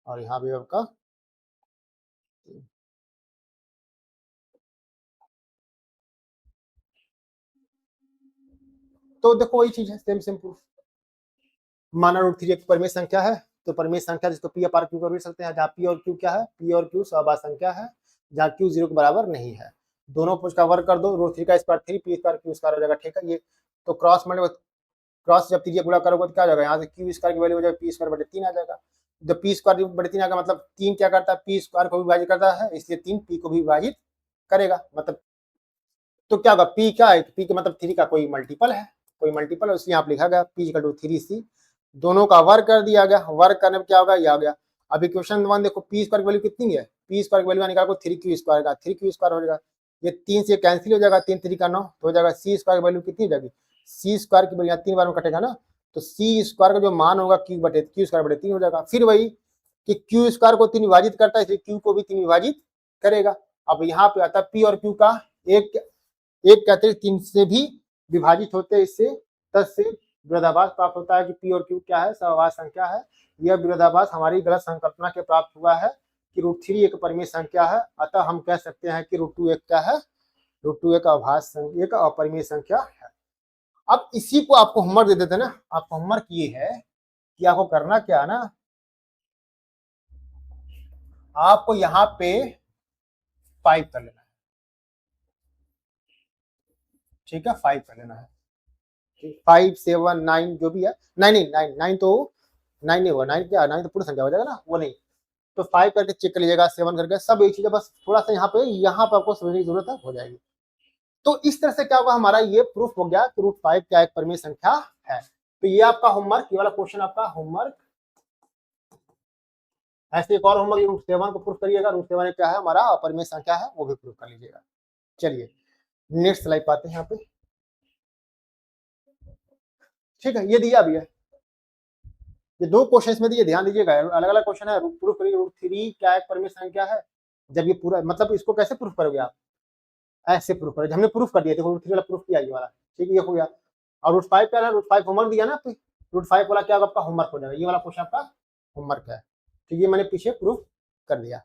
और यहाँ भी आपका 3। तो देखो वही चीज है, सेम प्रूफ। माना √3 एक परिमेय संख्या है, तो परिमेय संख्या जिसको पी अपार क्यू कर भी सकते हैं, जहाँ पी और क्यू क्या है, पी और क्यू सहवास संख्या है, जहाँ क्यू 0 के बराबर नहीं है। दोनों पुष्ट का वर्ग कर दो, √3 का square 3, P square Q square हो जाएगा, ठीक है। ये तो क्रॉस जब त्रिज्या गुणा करोगे तो क्या हो जाएगा, यहाँ से क्यू स्क्वायर की वैल्यू हो जाएगा पी स्क्वायर बटे 3 आ जाएगा। जब पी स्क्वायर बटे 3 आएगा मतलब 3 क्या करता है, पी स्क्वायर को भी विभाजित करता है, इसलिए 3 पी को भी विभाजित करेगा, मतलब तो क्या होगा, पी क्या है, पी के मतलब 3 का कोई मल्टीपल है, कोई मल्टीपल है, इसलिए यहाँ लिखा गया पी इक्वल टू 3c, दोनों का वर्ग कर दिया गया, वर्ग करने में क्या होगा, ये आ गया। अब इक्वेशन 1 देखो, पी स्क्वायर की वैल्यू कितनी है, पी स्क्वायर की वैल्यू निकालो 3q स्क्वायर का, 3q स्क्वायर हो जाएगा, ये 3 से कैंसिल हो जाएगा, 3 3 का 9 तो हो जाएगा, सी स्क्वायर की वैल्यू कितनी हो जाएगी, सी स्क्वायर की वैल्यू 3 बार में कटेगा ना, तो सी स्क्वायर का जो मान होगा क्यू स्क्वायर बटे 3 हो जाएगा। फिर वही कि क्यू स्क्वायर को 3 विभाजित करता है, इसलिए क्यू को भी 3 विभाजित करेगा। अब यहाँ पे आता है पी और क्यू का एक के अतिरिक्त 3 से भी विभाजित होते हैं, इससे तत्से विरोधाभास प्राप्त होता है कि पी और क्यू क्या है, सहवास संख्या है। यह विरोधाभास हमारी गलत संकल्पना के प्राप्त हुआ है कि √3 एक परिमेय संख्या है, अतः हम कह सकते हैं कि √2 एक क्या है, √2 एक अभाज्य संख्या, एक अपरिमेय संख्या है। अब इसी को आपको होमवर्क दे देते ना, आपको होमवर्क ये है कि आपको करना क्या है ना, आपको यहाँ पे 5 कर लेना है, ठीक है, 5 कर लेना है, 5 7 9 जो भी है, 9 तो 9 नहीं हुआ, 9 क्या, 9 तो पूरी संख्या हो जाएगा ना, वो नहीं, तो 5 करके चेक कर लीजिएगा, 7 करके, सब एक चीज है, बस थोड़ा सा यहाँ पे आपको समझने की जरूरत है, हो जाएगी। तो इस तरह से क्या होगा, हमारा ये प्रूफ हो गया कि √5 क्या एक परिमेय संख्या है। तो ये आपका होमवर्क, ये वाला क्वेश्चन आपका होमवर्क। ऐसे एक और होमवर्क, √7 को प्रूफ करिएगा, √7 क्या है हमारा अपरिमेय संख्या है, वो भी प्रूफ कर लीजिएगा। चलिए नेक्स्ट स्लाइड पाते हैं यहाँ पे, ठीक है। ये दिया भी है, ये 2 क्वेश्चन में दिए, ध्यान दीजिएगा, अलग अलग क्वेश्चन है। प्रूफ करिए √3 क्या एक परिमेय संख्या है, जब ये पूरा मतलब इसको कैसे प्रूफ करोगे आप, ऐसे प्रूफ करोगे, हमने प्रूफ कर दिया, देखो √3 वाला प्रूफ किया ये वाला, ठीक है, ये हो गया। और √5 क्या है, √5 होमवर्क दिया ना, √5 वाला क्या होगा आपका होमवर्क हो जाएगा, ये वाला क्वेश्चन आपका होमवर्क है, ठीक, ये मैंने पीछे प्रूफ कर दिया,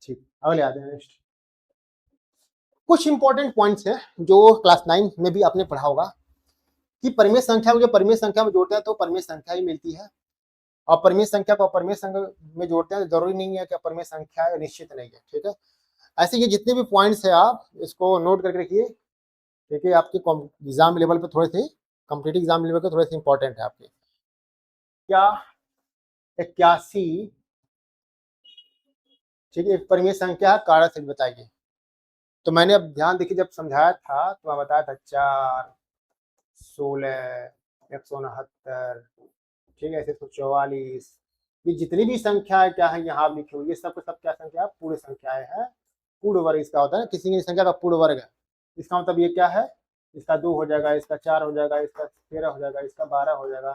ठीक। अगले आते हैं नेक्स्ट, कुछ इंपॉर्टेंट पॉइंट्स है जो क्लास 9 में भी आपने पढ़ा होगा कि परिमेय संख्या में, जो परिमेय संख्या में जोड़ते हैं तो परिमेय संख्या ही मिलती है, अपरिमेय संख्या को अपरिमेय संख्या में जोड़ते हैं, जरूरी नहीं है कि अपरिमेय संख्या है, निश्चित नहीं है, ठीक है। ऐसे ये जितने भी पॉइंट्स है आप इसको नोट करके रखिए, ठीक है। आपके एग्जाम लेवल पे थोड़े से, कॉम्पिटिटिव एग्जाम लेवल पे थोड़े से इंपॉर्टेंट है आपके। क्या 81, ठीक है, एक परिमेय संख्या है, कारक से बताइए। तो मैंने अब ध्यान देखिए, जब समझाया था तो मैं बताया था 4, 16, 169, ठीक है, 144, ये जितनी भी संख्या है क्या है यहाँ आप लिखे हुए, ये सब सब क्या संख्या है, पूर्ण संख्याएं हैं। पूर्ण वर्ग इसका होता है ना, किसी की संख्या का पूर्ण वर्ग है। इसका मतलब ये क्या है, इसका 2 हो जाएगा, इसका 4 हो जाएगा, इसका 13 हो जाएगा, इसका 12 हो जाएगा।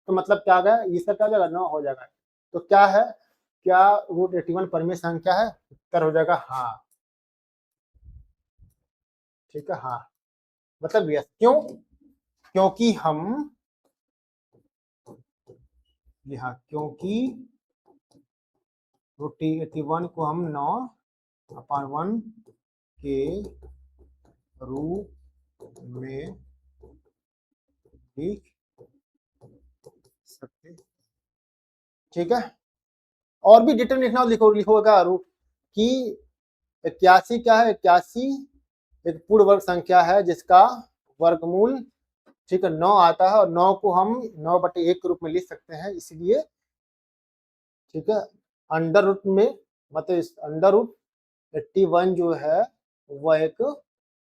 तो मतलब क्या आ गया, इसका क्या हो जाएगा, 9 हो जाएगा। तो क्या है, क्या √81 परिमेय संख्या है, उत्तर हो जाएगा हाँ, ठीक है, हाँ, मतलब यस। क्यों, क्योंकि हम, जी हाँ, क्योंकि √81 को हम 9/1 के रूप में लिख सकते, ठीक है। और भी डिटेल लिखना लिखो, लिखोगा रूट कि 81 क्या है, 81 एक पूर्ण वर्ग संख्या है जिसका वर्गमूल, ठीक है, 9 आता है, और 9 को हम 9/1 के रूप में लिख सकते हैं, इसलिए, ठीक है, अंडर रूट में, मतलब इस अंडर रूट 81 जो है वह एक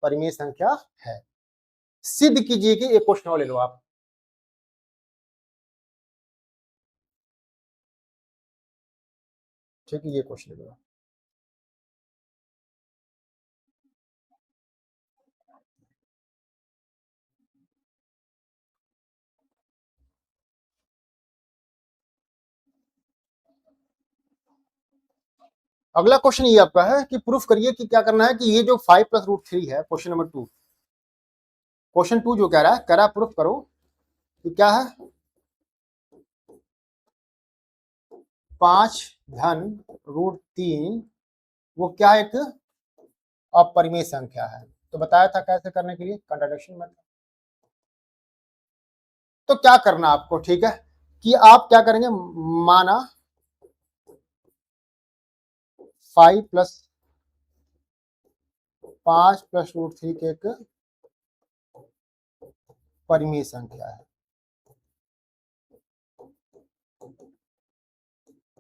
परिमेय संख्या है। सिद्ध कीजिए कि एक क्वेश्चन और ले लो आप, ठीक है, ये क्वेश्चन ले लो। अगला क्वेश्चन ये आपका है कि प्रूफ करिए कि क्या करना है कि ये जो 5 + √3 है, क्वेश्चन नंबर 2, क्वेश्चन 2 जो कह रहा है प्रूफ करो कि क्या है, 5 √3 वो क्या है, एक अपरिमेय संख्या है। तो बताया था कैसे करने के लिए, कंट्राडिक्शन मेथड। तो क्या करना आपको, ठीक है, कि आप क्या करेंगे, माना 5 + 5 + √3 के एक परिमेय संख्या है,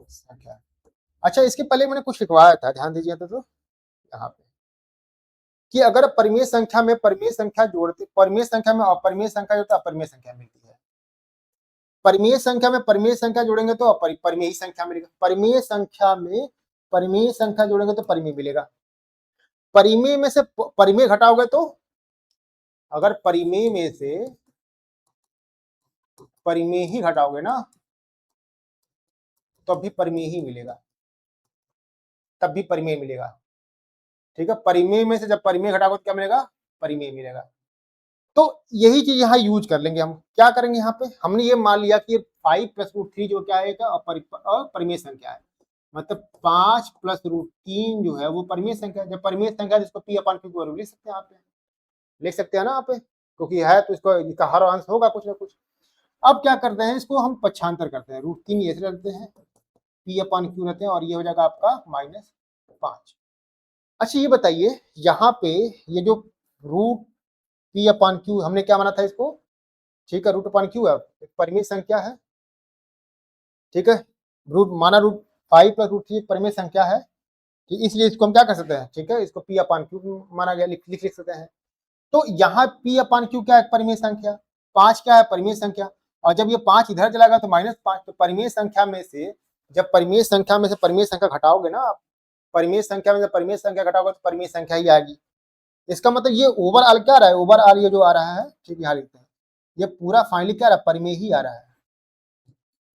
संख्या। अच्छा, इसके पहले मैंने कुछ लिखवाया था, ध्यान दीजिए तो यहाँ पे, कि अगर परिमेय संख्या में परिमेय संख्या जोड़ते, परिमेय संख्या में अपरिमेय संख्या जोड़ते अपरिमेय संख्या मिलती है, परिमेय संख्या में परिमेय संख्या जोड़ेंगे तो परिमेय संख्या मिलेगा, परिमेय संख्या में परिमेय संख्या जोड़ेंगे तो परिमेय मिलेगा। परिमेय में से परिमेय घटाओगे तो, अगर परिमेय में से परिमेय ही घटाओगे ना तो भी परिमेय ही मिलेगा, तब भी परिमेय मिलेगा, ठीक है। परिमेय में से जब परिमेय घटाओगे तो क्या मिलेगा, परिमेय मिलेगा। तो यही चीज यहाँ यूज कर लेंगे हम। क्या करेंगे, यहाँ पे हमने ये मान लिया कि 5 + √3 जो क्या है, अपरिमेय संख्या है, मतलब 5 + √3 जो है वो परिमेय संख्या है। जब परिमेय संख्या है इसको P/Q को लिख सकते हैं आप, लिख सकते हैं ना आप, क्योंकि है तो इसको, इसका हर अंश होगा कुछ ना कुछ। अब क्या करते हैं, इसको हम पक्षांतर करते हैं, √3 ऐसे रखते हैं, P/Q रहते हैं, और ये हो जाएगा आपका -5। अच्छा ये बताइए, यहाँ पे ये जो √P/Q हमने क्या माना था इसको, ठीक है, √Q है, एक परिमेय संख्या है, ठीक है, रूट माना √5 + √3 एक परिमेय संख्या है, ठीक, इसलिए इसको हम क्या कर सकते हैं, ठीक है, इसको P/Q माना गया, लिख सकते हैं। तो यहाँ P/Q क्या है, परिमेय संख्या, 5 क्या है, परिमेय संख्या, और जब ये 5 इधर चला गया तो -5, तो परिमेय संख्या में से, जब परिमेय संख्या में से परिमेय संख्या घटाओगे ना आप, परिमेय संख्या में से परिमेय संख्या घटाओगे तो परिमेय संख्या ही आएगी। इसका मतलब ये ओवरऑल क्या आ रहा है, ओवरऑल ये जो आ रहा है, ठीक है, यहाँ लिखते हैं, ये पूरा फाइनली क्या आ रहा है, परिमेय ही आ रहा है।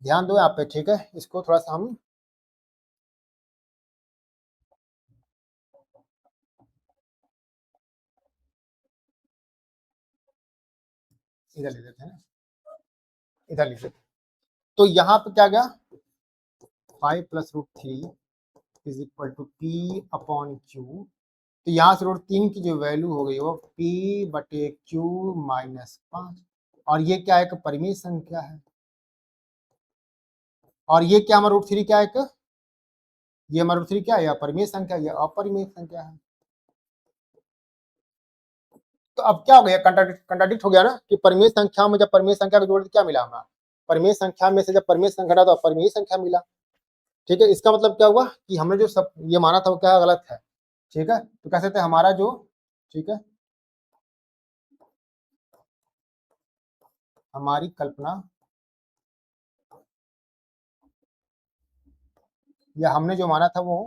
ध्यान दो यहाँ पे, ठीक है, इसको थोड़ा सा हम इधर ले लेते हैं, इधर लिख लेते हैं। तो यहाँ पे क्या गया, 5 + √3 = P/Q। तो यहाँ से √3 की जो वैल्यू हो गई वो P/Q -5, और ये क्या है, परिमेय संख्या है, और ये क्या हमारा रूट 3 क्या है एक, ये हमारा रूट 3 क्या है, यह परिमेय संख्या, ये अपरिमेय संख्या है। तो अब क्या हो गया, कंट्राडिक्ट हो गया ना कि परिमेय संख्या में जब परिमेय संख्या को जोड़ क्या मिला हमारा, परिमेय संख्या में से जब परिमेय संख्या था तो अपरिमेय संख्या मिला। ठीक है, इसका मतलब क्या हुआ कि हमने जो सब ये माना था वो क्या गलत है। ठीक है, तो कह सकते हैं हमारा जो, ठीक है, हमारी कल्पना या हमने जो माना था वो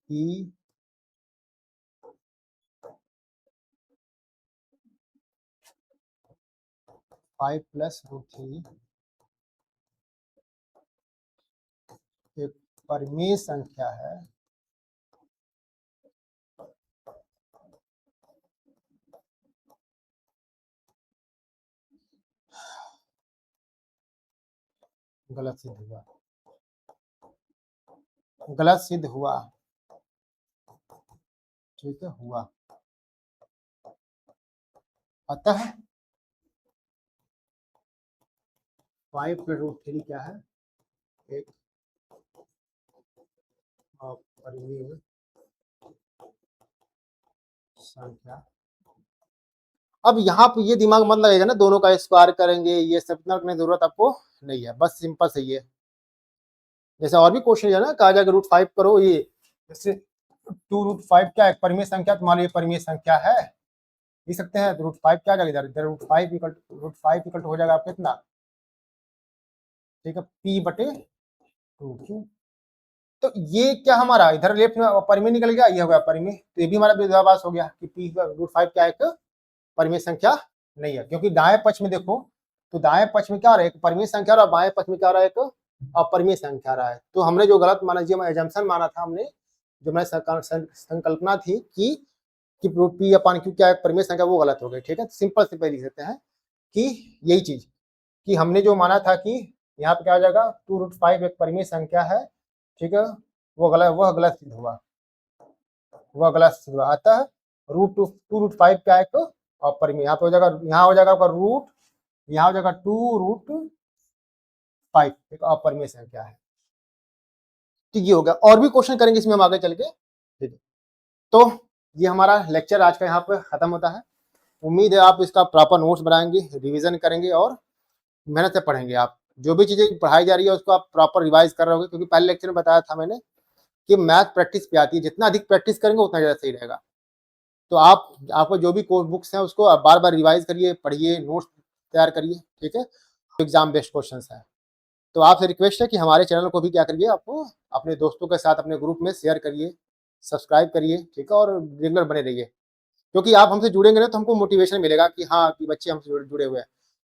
कि 5 प्लस रूट 3 एक परिमेय संख्या है, गलत सिद्ध हुआ, गलत सिद्ध हुआ। ठीक है, हुआ। अतः 5 प्लस रूट 3 क्या है, एक अपरिमेय संख्या। अब यहाँ पे ये दिमाग मत लगेगा ना दोनों का स्क्वायर करेंगे, ये सब इतना करने की जरूरत आपको नहीं है, बस सिंपल सही है। जैसे और भी क्वेश्चन है ना, कहा जाएगा रूट 5 करो, ये जैसे 2 रूट 5 क्या है, परिमेय संख्या, तुम्हारी ये परिमेय संख्या है, लिख सकते हैं। रूट 5 क्या जाएगा इधर, रूट 5 इक्वल हो जाएगा आपका कितना, ठीक है, p बटे 2 क्यों। तो ये क्या हमारा इधर लेफ्ट में परिमेय निकल गया, ये हो गया परिमेय, तो ये भी हमारा विरोधाभास हो गया कि p रूट 5 क्या एक परिमेय संख्या नहीं है, क्योंकि दाएं पक्ष में देखो तो दाएं पक्ष में क्या आ रहा है, एक परिमेय संख्या और बाएं पक्ष में क्या आ रहा है, एक अपरिमेय संख्या आ रहा है। तो हमने जो गलत माना, जो एजम्पशन माना था हमने, जो मैं संकल्पना थी कि रूट पी अपान क्यू क्या है परिमेय संख्या, वो गलत हो गई। ठीक है, सिंपल से लिख सकते हैं कि यही चीज कि हमने जो माना था कि यहाँ पे क्या हो जाएगा 2 रूट 5 एक परिमेय संख्या है, ठीक है, वह गलत सिद्ध हुआ, वह गलत सिद्ध हुआ। अतः टू रूट 5 क्या है तो अपरिमेय, यहाँ पे हो जाएगा, यहाँ हो जाएगा आपका रूट, यहाँ हो जाएगा 2 रूट 5 एक अपरिमेय संख्या है। ठीक, ये हो गया। और भी क्वेश्चन करेंगे इसमें हम आगे चल के। ठीक है, तो ये हमारा लेक्चर आज का यहाँ पे खत्म होता है। उम्मीद है आप इसका प्रॉपर नोट्स बनाएंगे, रिवीजन करेंगे और मेहनत से पढ़ेंगे। आप जो भी चीजें पढ़ाई जा रही है उसको आप प्रॉपर रिवाइज कर रहे होगे, क्योंकि पहले लेक्चर में बताया था मैंने कि मैथ प्रैक्टिस पे आती है, जितना अधिक प्रैक्टिस करेंगे उतना ज्यादा सही रहेगा। तो आपको जो भी कोर्स बुक्स हैं उसको आप बार बार रिवाइज करिए, पढ़िए, नोट्स तैयार करिए। ठीक है, एग्जाम बेस्ड क्वेश्चन है। तो आपसे रिक्वेस्ट है कि हमारे चैनल को भी क्या करिए, आपको अपने दोस्तों के साथ अपने ग्रुप में शेयर करिए, सब्सक्राइब करिए। ठीक है, और रेगुलर बने रहिए, क्योंकि आप हमसे जुड़ेंगे ना तो हमको मोटिवेशन मिलेगा कि हाँ कि बच्चे हमसे जुड़े हुए हैं।